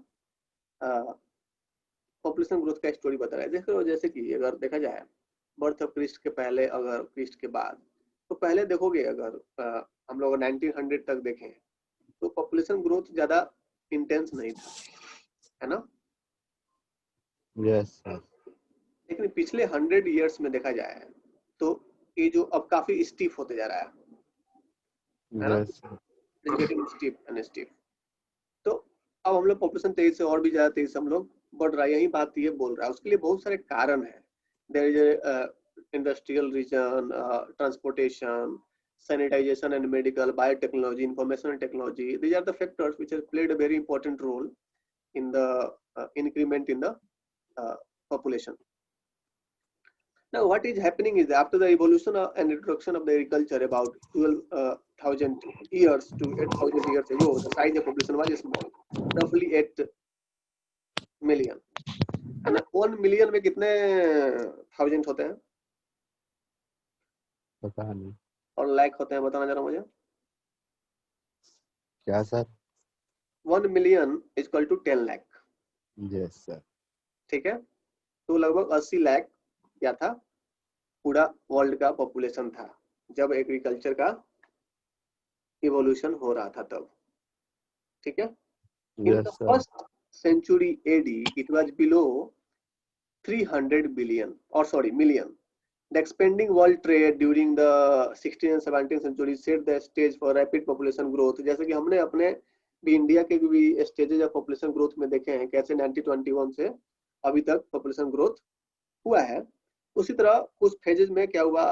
पॉपुलेशन ग्रोथ का स्टोरी बता रहा है। देखो जैसे कि अगर देखा जाए बर्थ ऑफ क्रिस्ट के पहले अगर क्रिस्ट के बाद, तो पहले देखोगे अगर हम लोग 1900 तक देखें तो पॉपुलेशन ग्रोथ ज्यादा इंटेंस नहीं था, है ना। Yes, sir. लेकिन पिछले 100 इयर्स में देखा जाए तो ये जो अब काफी स्टीफ होते जा रहा है ना, Yes, sir. Getting stiff and stiff. तो अब हम लोग पॉपुलेशन तेज से और भी ज्यादा तेज से हम लोग बढ़ रहा है, यही बात ये बोल रहा है। उसके लिए बहुत सारे कारण है। There is industrial reason, transportation, sanitization and medical, biotechnology, information and technology. These are the factors which have played a very important role in the increment in the population. Now, what is happening is after the evolution and introduction of the agriculture about 12,000 years to 8,000 years ago, the size of population was small, roughly 8 million. है ना। 1 million में कितने thousand होते हैं पता नहीं और लाख होते हैं, बताना जरा मुझे। क्या sir. 1 million equal to 10 lakh. Yes sir. ठीक है, तो लगभग 80 लाख क्या था, पूरा वर्ल्ड का पॉपुलेशन था जब एग्रीकल्चर का इवोल्यूशन हो रहा था तब। ठीक है, in the yes sir. First century AD it was below 300 billion or sorry million. The expanding world trade during the 16th and 17th century set the stage for rapid population growth. जैसे कि हमने अपने भी India के भी stages of population growth में देखे हैं कैसे 1921 से अभी तक पॉपुलेशन ग्रोथ हुआ है। उसी तरह कुछ फेजेस में क्या हुआ,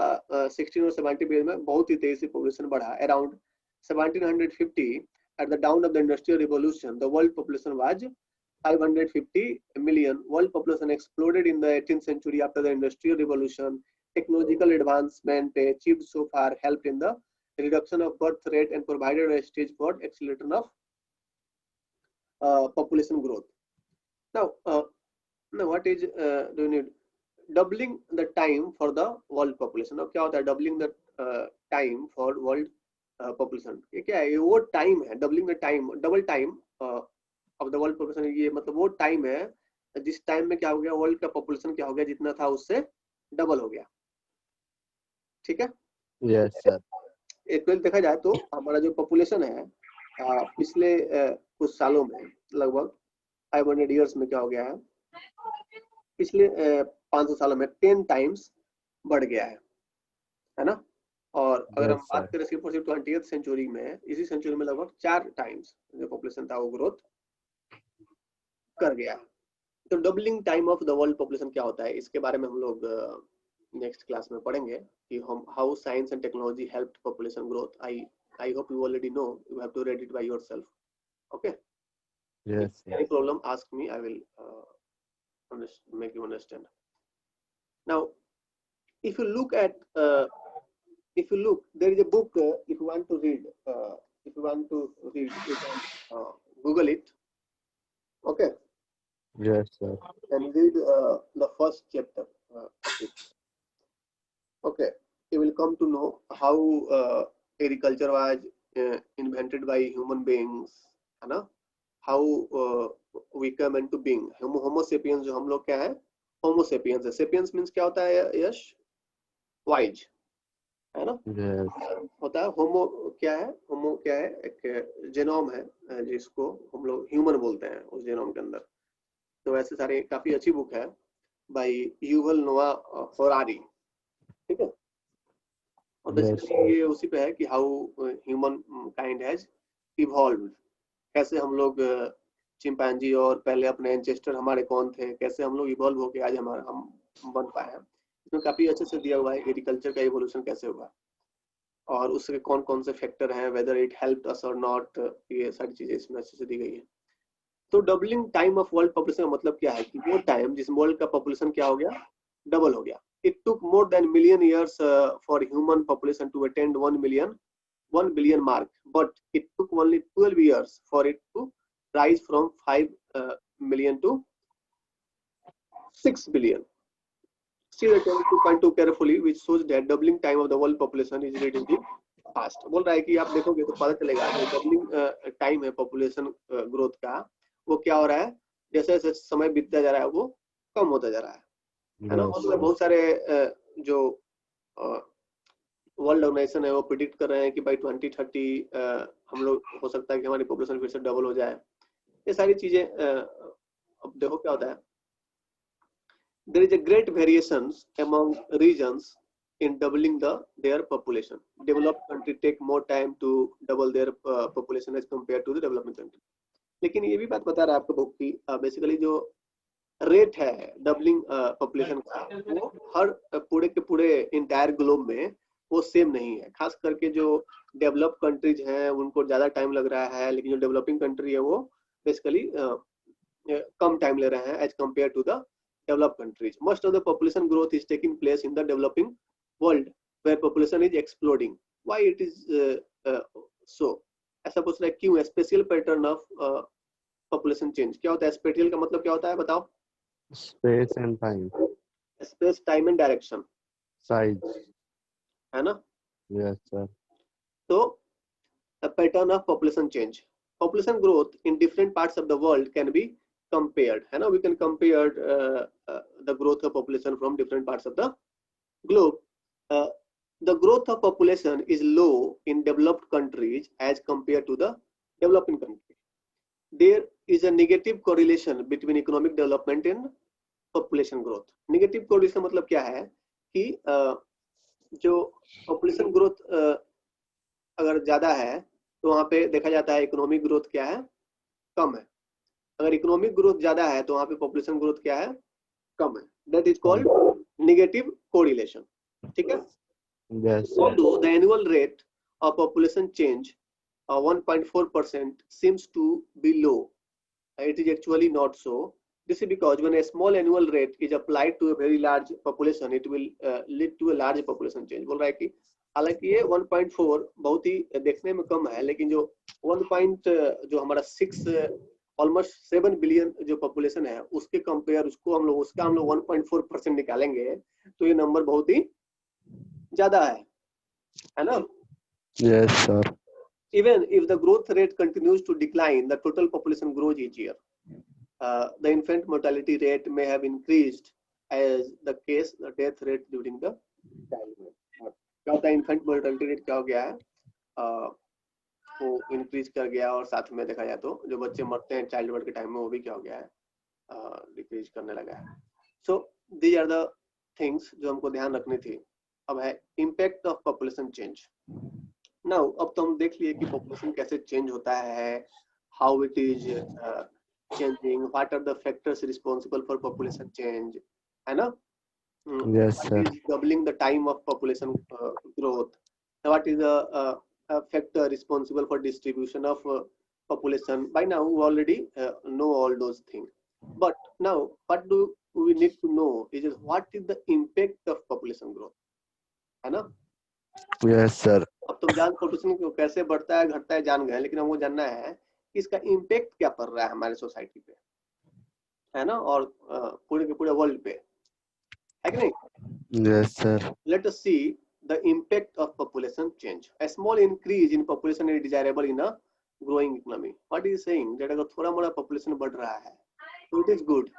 16 और 17 पीरियड में बहुत ही तेजी से पॉपुलेशन बढ़ा। Around 1750 at the dawn of the industrial revolution the world population was 550 million. World population exploded in the 18th century after the industrial revolution. Technological advancement achieved so far helped in the reduction of birth rate and provided a stage for acceleration of population growth. Now what is do you need doubling the time for the world population। अब क्या होता है doubling the time for world population, ये क्या है, ये वो time है, doubling the time, double time of the world population। ये मतलब वो टाइम है जिस टाइम में क्या हो गया, वर्ल्ड का पॉपुलेशन क्या हो गया, जितना था उससे डबल हो गया। ठीक है, यस सर। एक देखा जाए तो हमारा जो पॉपुलेशन है पिछले कुछ सालों में लगभग 500 इयर्स में क्या हो गया है, पिछले 500 सालों में 10 टाइम्स बढ़ गया है ना। और अगर हम बात करें सिर्फ 20th सेंचुरी में, इसी सेंचुरी में लगभग 4 टाइम्स जो पॉपुलेशन था वो ग्रोथ कर गया। तो doubling time of the world population क्या होता है, इसके बारे में हम लोग नेक्स्ट क्लास में पढ़ेंगे कि हम how science and technology helped population growth. I hope you already know, you have to read it by yourself. Okay, yes any problem ask me, I will make you understand. Now if you look at there is a book, if you want to read you can google it. Okay, yes sir. and read the first chapter of it. Okay, you will come to know how agriculture was invented by human beings, है ना, how we come into being. Homo sapiens जो हम लोग क्या है, होमो sapiens है. Sapiens means क्या होता है यश? वाइज, है ना? yes, होता है. होमो क्या है? होमो क्या है? एक जेनोम है जिसको हम लोग ह्यूमन बोलते हैं उस जेनोम के अंदर. तो ऐसे सारे काफी अच्छी बुक है बाय युवल नोआ फरारी, ठीक है. और yes, बेसिकली ये उसी पे है कि how human kind has evolve. कैसे हम लोग चिंपैंजी और पहले अपने एंसेस्टर हमारे कौन थे, कैसे हम लोग इवॉल्व होके आज हम बन पाए हैं. इसमें काफी अच्छे से दिया हुआ है एग्रीकल्चर का इवोल्यूशन कैसे हुआ और उसके कौन कौन से फैक्टर हैं, वेदर इट हेल्प्ड अस और नॉट. ये सारी चीजें इसमें अच्छे से दी गई है. तो doubling time of world population का मतलब क्या है कि वो टाइम जिस वर्ल्ड का पॉपुलेशन क्या हो गया, डबल हो गया. It took more than million years for human population to attend 1 billion mark, but it took only 12 years for it to rise from 5 million to 6 billion. See the 22.2 carefully, which shows that doubling time of the world population is relatively fast. बोल रहा है कि आप देखोगे तो पता चलेगा जो डबलिंग टाइम है पॉपुलेशन ग्रोथ का, वो क्या हो रहा है, जैसे जैसे समय बीतता जा रहा है वो कम होता जा रहा है ना. yes, और बहुत सारे जो वर्ल्ड ऑर्गेनाइजेशन है वो प्रिडिक्ट कर रहे हैं कि बाई 2030 हम लोग हो सकता है कि हमारी पॉपुलेशन फिर से डबल हो जाए. ये सारी चीजें अब देखो क्या होता है. There is a great variations among regions in doubling their population. Developed country take more time to double their population as compared to the developing country. लेकिन ये भी बात बता रहा है आपको बुक की, बेसिकली जो रेट है डबलिंग पॉपुलेशन का वो हर पूरे के पूरे इंटायर ग्लोब में वो सेम नहीं है. खास करके जो डेवलप कंट्रीज हैं उनको ज्यादा टाइम लग रहा है, लेकिन जो डेवलपिंग कंट्री है वो बेसिकली कम टाइम ले रहे हैं as compare to the developed countries. Most of the population growth is taking place in the developing world where population is exploding. Why it is so? ऐसा पूछ रहा है क्यों? Special pattern of population change. क्या होता है spatial का मतलब, क्या होता है बताओ? space and time, space, time and direction, size, है ना. yes sir, तो pattern of population change. Population growth in different parts of the world can be compared, है ना. We can compare the growth of population from different parts of the globe. The growth of population is low in developed countries as compared to the developing countries. There is a negative correlation between economic development and population growth. Negative correlation मतलब क्या है कि जो population growth अगर ज्यादा है तो वहाँ पे देखा जाता है इकोनॉमिक ग्रोथ क्या है, कम है. अगर इकोनॉमिक ग्रोथ ज्यादा है तो वहाँ पे पॉपुलेशन ग्रोथ क्या है, कम है. That is called negative correlation. ठीक है. yes sir, Although the annual rate of population change 1.4% seems to be low, it is actually not so. This is because when a small annual rate is applied to a very large population, it will lead to a large population change. बोल रहा है कि हालांकि ये 1.4 बहुत ही देखने में कम है, लेकिन जो 1. जो हमारा 6 ऑलमोस्ट 7 बिलियन जो पॉपुलेशन है उसके कंपेयर उसको हम लोग 1.4% निकालेंगे तो ये नंबर बहुत ही ज्यादा है ना. yes sir, Even if the growth rate continues to decline, the total population grows each year. The infant mortality rate may have increased as the case, the death rate during the childhood. क्या होता है infant mortality rate क्या हो गया है, वो increase कर गया और साथ में देखा जाए तो जो बच्चे मरते हैं चाइल्ड बर्थ के टाइम में वो भी क्या हो गया है, डिक्रीज करने लगा है. So these are the things जो हमको ध्यान रखनी थी. अब है impact of population change. Now अब तो हम देख लिए कि पॉपुलेशन कैसे चेंज होता है, how it is changing, what are the factors responsible for population change, है ना. yes sir, doubling the time of population growth, what is the factor responsible for distribution of population. By now we already know all those things, but now what do we need to know is what is the impact of population growth, है ना. yes sir, अब तुम जान population कैसे बढ़ता है घटता है जान गए, लेकिन हमको जानना है कि इसका इम्पैक्ट क्या पड़ रहा है हमारे सोसाइटी पे, है ना, और पूरे के पूरे वर्ल्ड पे, है कि नहीं. yes sir, Let us see the impact of population change. A small increase in population is desirable in a growing economy, what is saying that अगर थोड़ा मोड़ा पॉपुलेशन बढ़ रहा है तो it is good,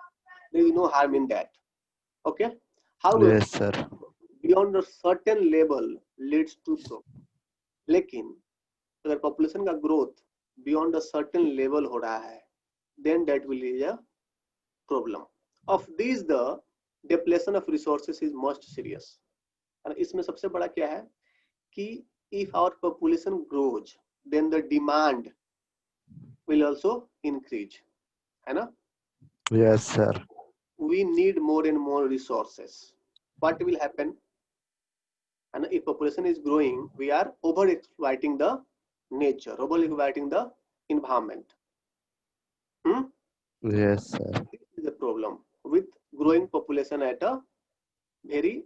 there is no harm in that, okay. However Yes, sir. Beyond a certain level leads to growth, लेकिन अगर population का growth beyond a certain level हो रहा है then that will be a problem. Of these the depletion of resources is most serious. और इसमें सबसे बड़ा क्या है कि if our population grows then the demand will also increase, है ना? Yes, sir. We need more and more resources. What will happen? And if population is growing, we are over exploiting the nature, over exploiting the environment. Yes, sir. This is the problem with growing population at a very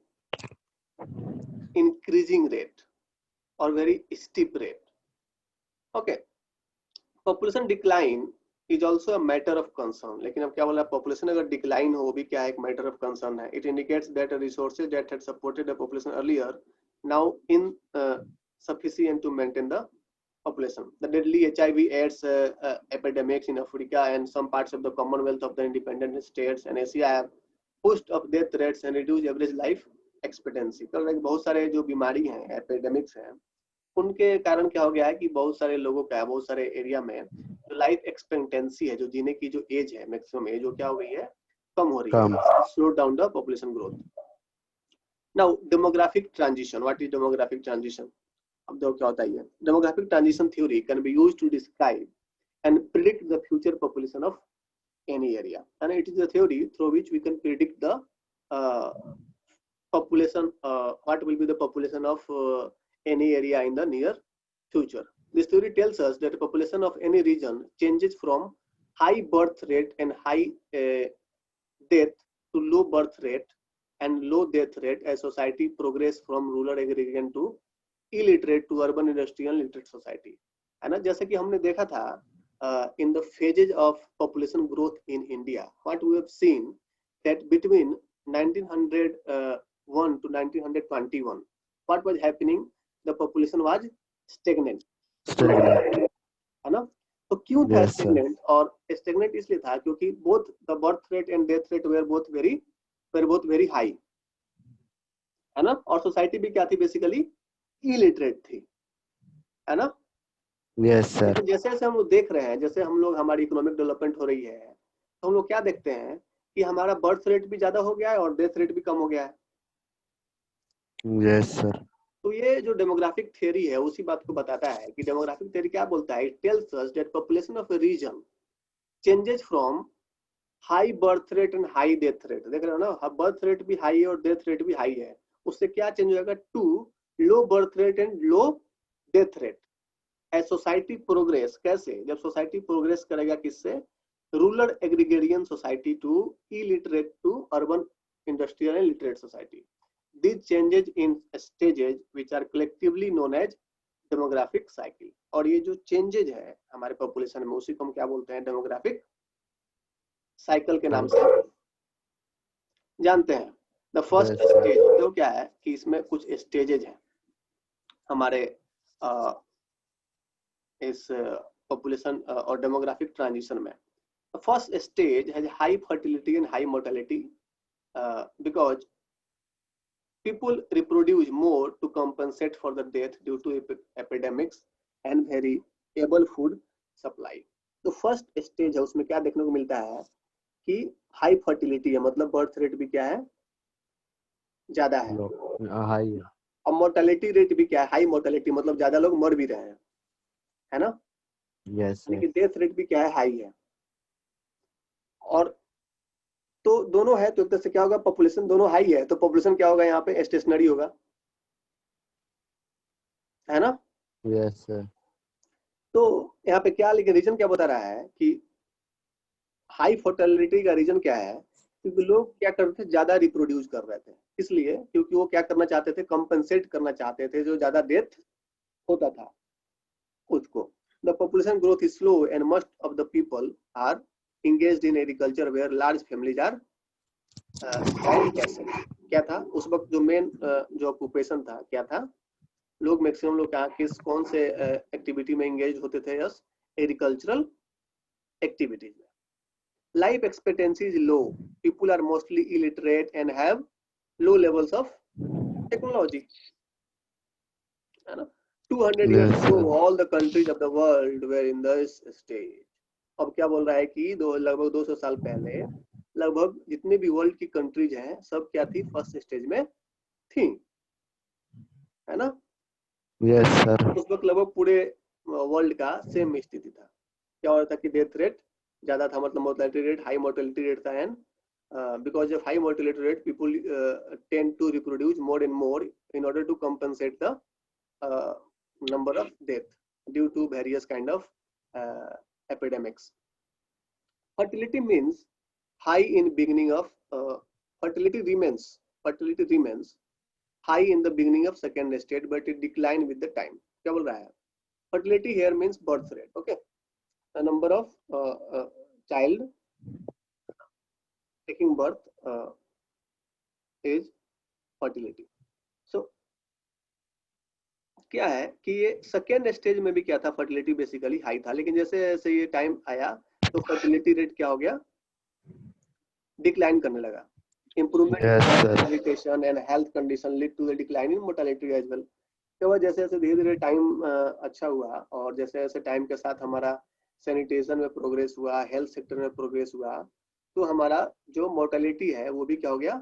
increasing rate or very steep rate. Okay, population decline is also a matter of concern. लेकिन अब क्या बोला, population अगर decline हो भी क्या एक matter of concern है. It indicates that resources that had supported the population earlier now insufficient to maintain the population. The deadly HIV/AIDS epidemics in Africa and some parts of the Commonwealth of the independent states and Asia have pushed up death rates and reduced average life expectancy. तो बहुत सारे जो बीमारी हैं, epidemics हैं, उनके कारण क्या हो गया है कि बहुत सारे लोगों का, बहुत सारे एरिया में जो लाइफ एक्सपेक्टेंसी है, जो जीने की जो एज है, मैक्सिमम एज, वो क्या हो गई है, कम हो रही है, slow down the population growth. Now demographic transition, what is demographic transition? अब देखो क्या होता है. Demographic transition theory can be used to describe and predict the future population of any area, and it is a theory through which we can predict the population, what will be the population of any area in the near future. This theory tells us that the population of any region changes from high birth rate and high death to low birth rate and low death rate as society progress from rural agrarian to illiterate to urban industrial literate society. है ना, जैसे कि हमने देखा था in the phases of population growth in India, what we have seen that between 1901 to 1921, what was happening? The population was stagnant. है ना? तो क्यों था stagnant? और stagnant इसलिए था क्योंकि both the birth rate and death rate were both very high, है ना? और society भी क्या थी, basically illiterate थी, है ना? Yes, sir. तो जैसे जैसे हम लोग देख रहे हैं, जैसे हम लोग, हमारी इकोनॉमिक डेवलपमेंट हो रही है, तो हम लोग क्या देखते हैं कि हमारा बर्थ रेट भी ज्यादा हो गया है और डेथ रेट भी कम हो गया है. Yes, sir. तो ये जो डेमोग्राफिक थ्योरी है उसी बात को बताता है कि डेमोग्राफिक थ्योरी क्या बोलता है. It tells us that population of a region changes from high birth rate and high death rate. देख रहे हो ना, बर्थ रेट भी हाई है और डेथ रेट भी हाई है. उससे क्या चेंज हो जाएगा, to low birth rate and low death rate as society progress. कैसे? जब सोसाइटी प्रोग्रेस करेगा किससे, rural agrarian society to illiterate to urban industrial and literate society. These changes in stages which are collectively known as demographic cycle. और ये जो changes है हमारे population में, उसी को हम क्या बोलते हैं, डेमोग्राफिक साइकिल के नाम से जानते हैं. द फर्स्ट स्टेज जो क्या है कि इसमें कुछ स्टेजेज हैं हमारे इस पॉपुलेशन और डेमोग्राफिक ट्रांजिशन में. फर्स्ट स्टेज है high fertility and high mortality because people reproduce more to compensate for the death due to epidemics and variable food supply. तो फर्स्ट स्टेज है, उसमें क्या देखने को मिलता है कि हाई फर्टिलिटी है, मतलब बर्थ रेट भी क्या है, ज्यादा है, हाई है. और मोर्टेलिटी रेट भी क्या है, हाई मोर्टेलिटी, मतलब ज्यादा लोग मर भी रहे हैं, है ना. यस. लेकिन डेथ रेट भी क्या है, हाई है. और तो दोनों है, तो एक तरह से क्या होगा, पॉपुलेशन दोनों हाई है, तो पॉपुलेशन क्या होगा यहाँ पे, स्टेशनरी होगा, है ना. Yes sir. तो यहाँ पे क्या, लेकिन रीजन क्या बता रहा है कि हाई फर्टिलिटी का रीजन क्या है, क्योंकि लोग क्या करते थे, ज्यादा रिप्रोड्यूस कर रहे थे. इसलिए क्योंकि वो क्या करना चाहते थे, कंपनसेट करना चाहते थे जो ज्यादा डेथ होता था उसको. The population growth is slow and most of the people are engaged in agriculture where large families are क्या था उस वक्त जो मेन जो ऑक्यूपेशन था, क्या था, लोग मैक्सिमम लोग क्या, किस कौन से एक्टिविटी में एंगेज होते थे, यस, एग्रीकल्चरल एक्टिविटीज में। Life expectancy is low, people are mostly illiterate and have low levels of technology, है ना। 200 years Yes, ago sir. all the countries of the world were in this stage। अब क्या बोल रहा है कि लगभग 200 साल पहले लगभग जितने भी वर्ल्ड की कंट्रीज हैं सब क्या थी, फर्स्ट स्टेज में थी, है ना। Yes, sir. उस वक्त लगभग पूरे वर्ल्ड का सेम स्थिति था। क्या हो रहा था कि डेथ रेट ज्यादा था, मतलब mortality rate, high mortality rate था, and because of high mortality rate people tend to reproduce more and more in order to compensate the number of death due to various kind of epidemics. Fertility means high in beginning of fertility remains high in the beginning of second stage but it decline with the time। क्या बोल रहा है, fertility here means birth rate, okay, the number of child taking birth is fertility। so क्या है कि ये second stage में भी क्या था, फर्टिलिटी बेसिकली हाई था, लेकिन जैसे जैसे ये टाइम आया तो फर्टिलिटी रेट क्या हो गया, डिक्लाइन करने लगा। Improvement in education and health condition lead to the decline in mortality as well. तो जैसे जैसे धीरे धीरे टाइम अच्छा हुआ और जैसे जैसे टाइम के साथ हमारा सैनिटेशन में प्रोग्रेस हुआ, हेल्थ सेक्टर में प्रोग्रेस हुआ, तो हमारा जो मोर्टेलिटी है वो भी क्या हो गया,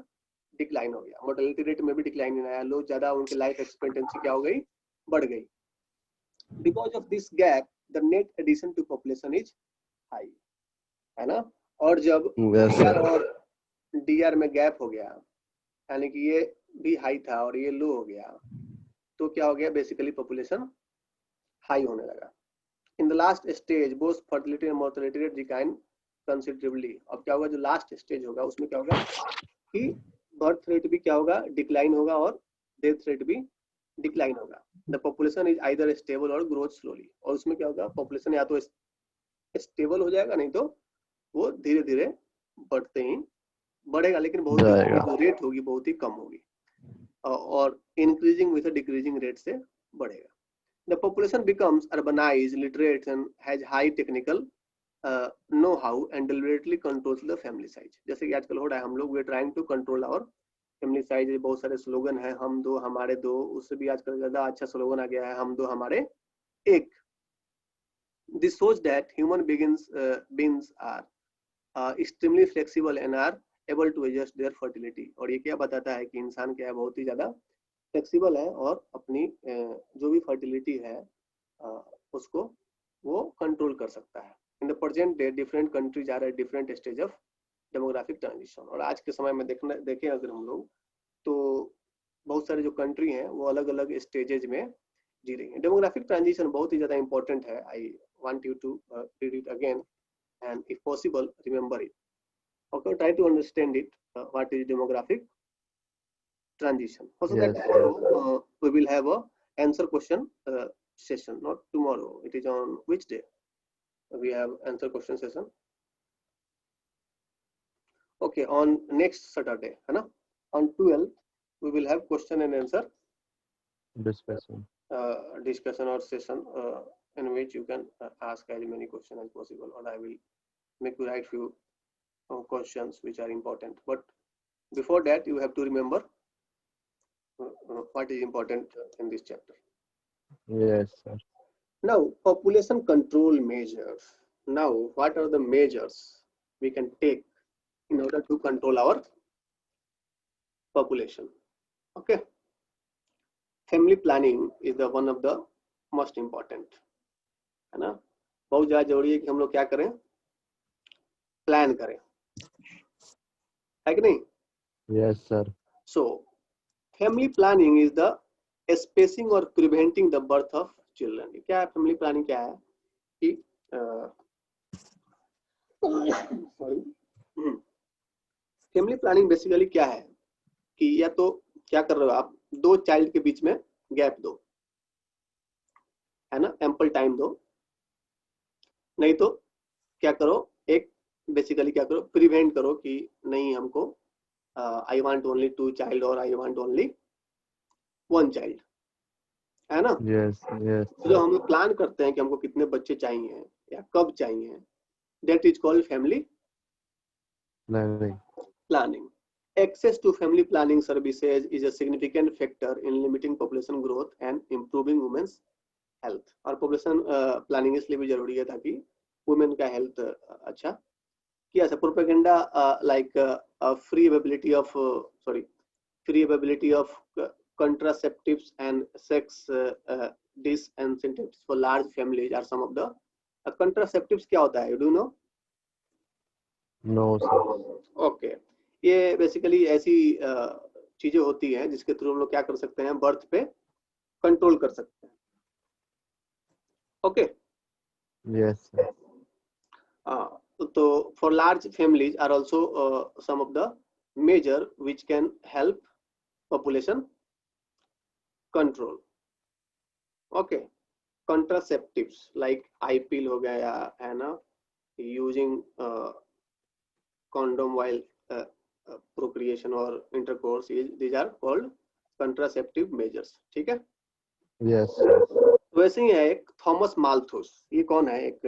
डिक्लाइन हो गया। मोर्टेलिटी रेट में भी डिक्लाइन आया, लोग ज्यादा उनकी लाइफ एक्सपेक्टेंसी क्या हो गई, बढ़ गई। Because of this gap the net addition to population is high, है ना। और जब डीआर और डीआर में गैप हो गया, यानी कि ये भी हाई था और ये लो हो गया, तो क्या हो गया, बेसिकली पॉपुलेशन हाई होने लगा। In the last stage both fertility and mortality rate decline considerably. अब क्या होगा, जो लास्ट स्टेज होगा उसमें क्या होगा कि बर्थ रेट भी क्या होगा, डिक्लाइन होगा, और डेथ रेट भी डिक्लाइन होगा। The population is either stable और ग्रोथ स्लोली। और उसमें क्या होगा, पॉपुलेशन या तो स्टेबल हो जाएगा, नहीं तो वो धीरे धीरे बढ़ते ही बढ़ेगा, लेकिन बहुत ही जो रेट होगी बहुत ही कम होगी, और इंक्रीजिंग विद डिक्रीजिंग रेट से बढ़ेगा। The population becomes urbanized, literate and has high technical know how and deliberately controls the family size. जैसे कि आजकल हो रहा है, हम लोग we are trying to control our family size. बहुत सारे स्लोगन है, हम दो हमारे दो, उससे भी आजकल ज्यादा अच्छा स्लोगन आ गया है, हम दो हमारे एक। This shows that human beings are extremely flexible and are able to adjust their fertility। और ये क्या बताता है कि इंसान क्या है, बहुत ही ज्यादा फ्लेक्सिबल है और अपनी जो भी फर्टिलिटी है उसको वो कंट्रोल कर सकता है। In the present day different countries are at different stage of demographic transition. और आज के समय में देखें अगर हम लोग, तो बहुत सारे जो कंट्री हैं वो अलग अलग स्टेजेज में जी रही हैं। डेमोग्राफिक ट्रांजिशन बहुत ही ज्यादा इंपॉर्टेंट है। I want you to read it again and if possible remember it, okay, try to understand it, what is demographic transition. Also that tomorrow we will have a answer question session, not tomorrow, it is on which day we have answer question session, okay, on next Saturday, है ना, on 12th we will have question and answer discussion or session in which you can ask as many questions as possible, or I will make you write few questions which are important. But before that you have to remember what is important in this chapter. Yes, sir. Now population control measures. Now what are the measures we can take in order to control our population? Okay, family planning is the one of the most important, है ना। बहुत ज्यादा जरूरी है कि हम लोग क्या करें, प्लान करें, है कि नहीं। Yes, sir. So family planning is the spacing और preventing the birth of children. क्या है फैमिली प्लानिंग, क्या है कि फैमिली प्लानिंग बेसिकली क्या है कि या तो क्या कर रहे हो आप, दो चाइल्ड के बीच में गैप दो, है ना, एम्पल टाइम दो, नहीं तो क्या करो, एक बेसिकली क्या करो, प्रिवेंट करो कि नहीं हमको आई वांट ओनली 2 चाइल्ड और आई वांट ओनली 1 चाइल्ड, है ना। Yes, yes. जो हम लोग प्लान करते हैं कि हमको कितने बच्चे चाहिए, या कब चाहिए, that is called family planning. planning. Access to family planning services is a significant factor in limiting population growth and improving women's health. और population planning इसलिए भी जरूरी है ताकि women का health अच्छा किया जा। Propaganda like free availability of contraceptives and sex disincentives for large families are some of the contraceptives. क्या होता है, do you know? No sir. Okay, ये बेसिकली ऐसी चीजें होती हैं जिसके थ्रू हम लोग क्या कर सकते हैं, बर्थ पे कंट्रोल कर सकते हैं। Okay Yes sir. तो for large families are also some of the major which can help population control. Okay, contraceptives like I pill हो गया है ना, using condom while procreation or intercourse, these are called contraceptive measures। ठीक है। Yes sir. वैसे ही है एक Thomas Malthus, ये कौन है, एक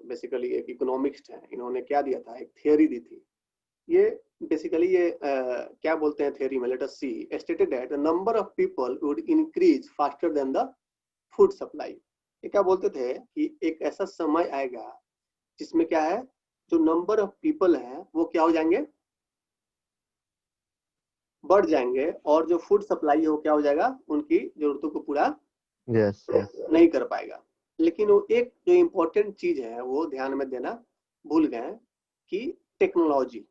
बेसिकली एक इकोनॉमिस्ट है। इन्होंने क्या दिया था, एक थियरी दी थी। ये बेसिकली ये क्या बोलते हैं थियरी में, let us see, stated that the number of people would increase faster than the food supply. ये क्या बोलते थे कि एक ऐसा समय आएगा जिसमें क्या है, जो नंबर ऑफ पीपल है वो क्या हो जाएंगे, बढ़ जाएंगे, और जो फूड सप्लाई है वो क्या हो जाएगा, उनकी जरूरतों को पूरा Yes yes. नहीं कर पाएगा। लेकिन वो एक जो इम्पोर्टेंट चीज है वो ध्यान में देना भूल गए कि टेक्नोलॉजी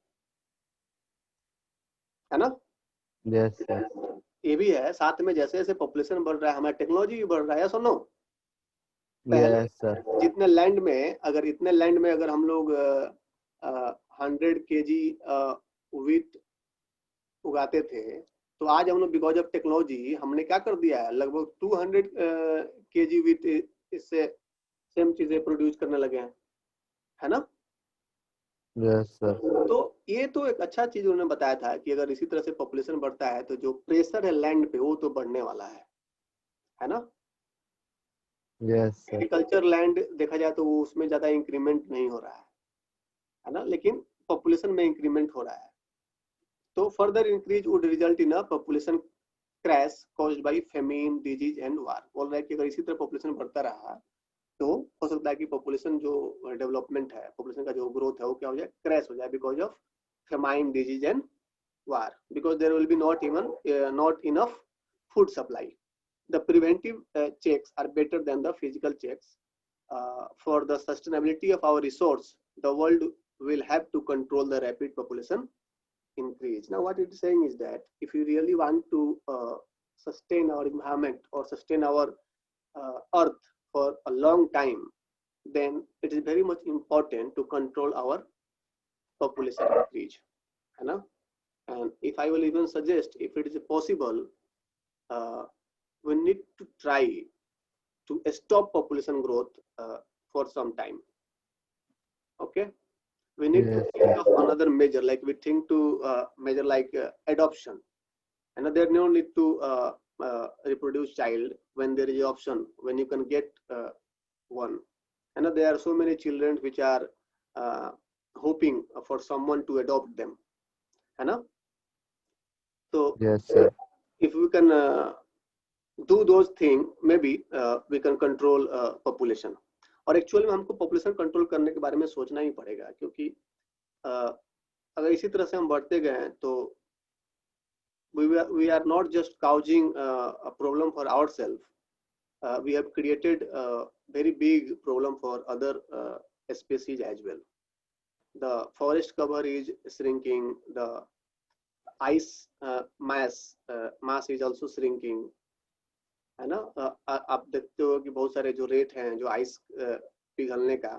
है ना। Yes yes. ये भी है साथ में, जैसे जैसे पॉपुलेशन बढ़ रहा है हमारा टेक्नोलॉजी भी बढ़ रहा है, सुनो। पहले Yes sir. जितने लैंड में, अगर इतने लैंड में अगर हम लोग 100 kg व्हीट उगाते थे, तो आज हम लोग बिकॉज ऑफ टेक्नोलॉजी हमने क्या कर दिया है, लगभग 200 kg व्हीट इससे सेम चीजें प्रोड्यूस करने लगे हैं, है ना। Yes sir. तो ये तो एक अच्छा चीज उन्होंने बताया था कि अगर इसी तरह से पॉपुलेशन बढ़ता है तो जो प्रेशर है लैंड पे वो तो बढ़ने वाला है ना। Yes sir. एग्रीकल्चर लैंड देखा जाए तो वो उसमें ज्यादा इंक्रीमेंट नहीं हो रहा है ना, लेकिन पॉपुलेशन में इंक्रीमेंट हो रहा है। तो further increase would result in a population crash caused by famine, disease and war. बोल रहा है कि अगर इसी तरह पॉपुलेशन बढ़ता रहा तो हो सकता है कि पॉपुलेशन जो डेवलपमेंट है, पॉपुलेशन का जो ग्रोथ है वो क्या हो जाए, क्रैश हो जाए because of famine, disease and war, because there will be not enough food supply. The preventive checks are better than the physical checks. For the sustainability of our resource, the world will have to control the rapid population increase. Now, what it is saying is that if you really want to sustain our environment or sustain our earth for a long time, then it is very much important to control our population increase, है ना? And if I will even suggest, if it is possible, we need to try to stop population growth for some time. Okay, we need to think of another measure, like we think to measure like adoption, and there no need to reproduce child when there is option, when you can get one, and there are so many children which are hoping for someone to adopt them, है ना। So Yes sir. if we can do those things, maybe we can control population। और actual में हमको population control करने के बारे में सोचना ही पड़ेगा, क्योंकि अगर इसी तरह से हम बढ़ते गए तो we are not just causing a problem for ourselves, we have created a very big problem for other species as well. The forest cover is shrinking, the ice mass is also shrinking, है ना। आप देखते हो कि बहुत सारे जो rate हैं जो आइस पिघलने का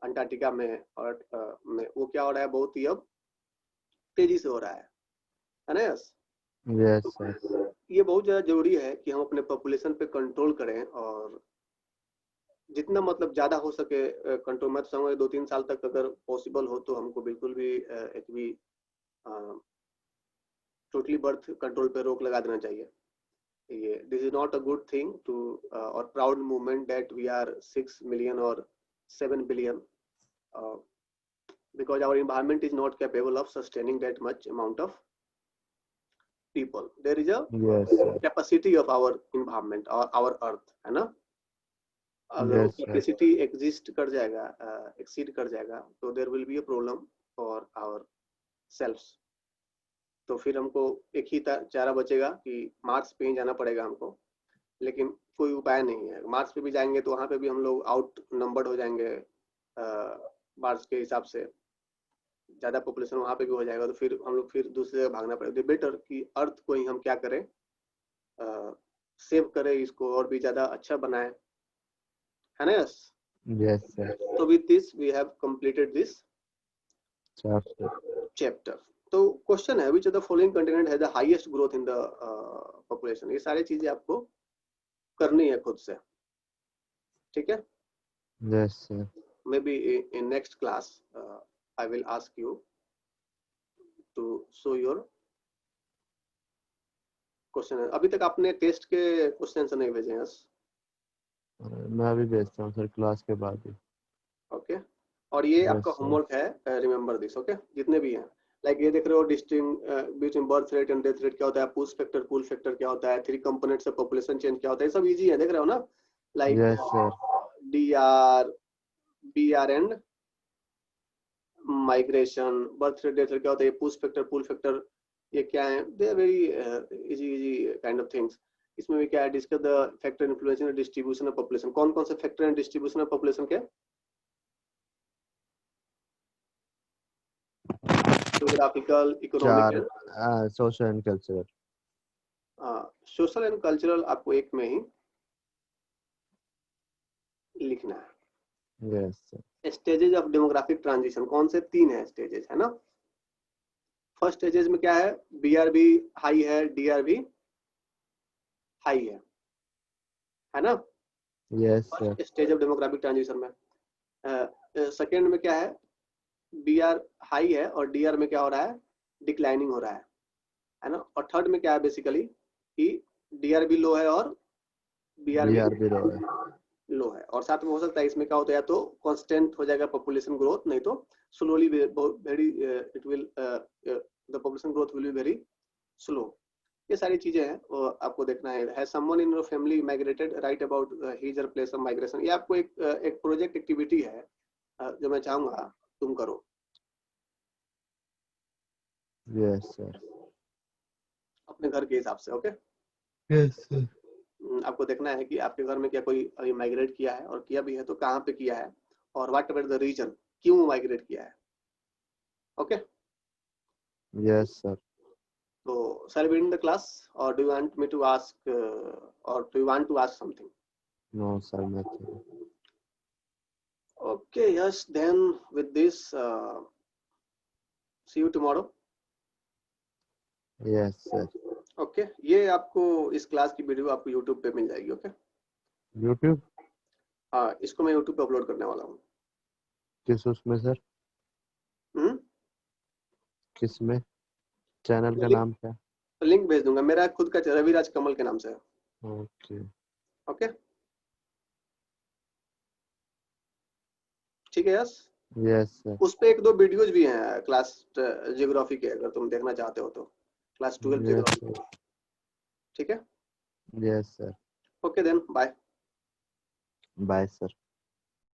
अंटार्कटिका में और में, वो क्या हो रहा है, बहुत ही अब तेजी से हो रहा है ना। Yes Yes sir. ये बहुत ज्यादा जरूरी है कि हम अपने पॉपुलेशन पे कंट्रोल करें, और जितना मतलब ज्यादा हो सके कंट्रोल। मैं तो समझ 2-3 साल तक अगर पॉसिबल हो तो हमको बिल्कुल भी एक भी टोटली बर्थ कंट्रोल पे रोक लगा देना चाहिए। ये this is not a good thing to or proud movement that we are 6 million or 7 billion, because our environment is not capable of sustaining that much amount of people. There is a yes sir, capacity of our environment or our earth, है ना? अगर वो yes sir, capacity exist कर जाएगा, exceed कर जाएगा, तो there will be a problem for ourselves. तो फिर हमको एक ही चारा बचेगा कि मार्स पे ही जाना पड़ेगा हमको, लेकिन कोई उपाय नहीं है। मार्स पे भी जाएंगे तो वहां पे भी हम लोग आउट नंबर्ड हो जाएंगे मार्स के हिसाब से, ज्यादा पॉपुलेशन वहां पे भी हो जाएगा, तो फिर हम लोग फिर दूसरी जगह भागना पड़ेगा। बेटर कि अर्थ को ही हम क्या करें, सेव करें, इसको और भी ज्यादा अच्छा बनाए, है ना? Yes. yes sir, So with this we have completed this chapter. तो क्वेश्चन है, which of the following continent has the highest growth in the population? ये सारी चीजें आपको करनी है खुद से, ठीक है? yes sir, Maybe in next class I will ask you to show your question. अभी तक आपने टेस्ट के क्वेश्चन आंसर नहीं भेजे हैं? मैं अभी भेजता हूँ सर क्लास के बाद ही। ओके, और ये Yes, आपका sir. होमवर्क है, रिमेंबर दिस, ओके? जितने भी हैं, लाइक ये देख रहे हो, distinguish between birth rate and death rate क्या होता है, पुश फैक्टर पुल फैक्टर क्या होता है, 3 कंपोनेंट्स ऑफ पॉपुलेशन चेंज क्या होता है, ये सब इजी है, देख रहे हो ना? Like Yes sir, DR, BR and migration, birth rate death rate क्या होता है, पुश फैक्टर पुल फैक्टर ये क्या है, they are very easy kind of things. इसमें भी क्या है, discuss the factor influencing the distribution of population. कौन कौन से factor and distribution of population के? Geographical, economic, 4 social and cultural. Social and cultural आपको एक में ही लिखना है। Yes sir, stages of demographic transition कौन से? 3 है स्टेजेस, है ना? फर्स्ट स्टेजेस में क्या है, बीआरबी हाई है, डीआरबी हाई है ना? yes sir, first stage of demographic transition में। सेकेंड में क्या है, बीआर हाई है और डीआर में क्या हो रहा है, डिक्लाइनिंग हो रहा है ना? और थर्ड में क्या है बेसिकली कि डीआर भी लो है और बीआर BRB लो है। लो है, और साथ में हो सकता है इसमें क्या होता है, या तो कांस्टेंट हो जाएगा पॉपुलेशन ग्रोथ, नहीं तो slowly very it will the population growth will be very slow. ये सारी चीजें हैं, वो आपको देखना है। Has someone in your family migrated, right about his और प्लेस ऑफ माइग्रेशन। ये आपको एक प्रोजेक्ट एक्टिविटी है जो मैं चाहूंगा तुम करो। Yes sir, अपने घर के हिसाब से, ओके? yes sir, आपको देखना है कि आपके घर में क्या कोई अभी माइग्रेट किया है, और किया भी है तो कहाँ पे किया है, और व्हाट अबाउट द रीजन, क्यों माइग्रेट किया है, ओके? yes sir. तो shall we end the class, or do you want me to ask or do you want to ask something? No sir, nothing. Okay, yes, then with this see you tomorrow. Yes sir. Okay, ये आपको इस class की video आपको YouTube पे मिल जाएगी, okay? YouTube हाँ, इसको मैं YouTube पे अपलोड करने वाला हूँ। किस उसमें सर? किस में? चैनल का नाम क्या? लिंक भेज दूंगा, मेरा खुद का रविराज कमल के नाम से है, ओके ओके? ठीक है, यस? यस सर, उस पे 1-2 वीडियोज भी हैं क्लास ज्योग्राफी के, अगर तुम देखना चाहते हो तो, क्लास 12 यस ज्योग्राफी, सर, ठीक है? Yes sir, okay then, bye. Bye sir.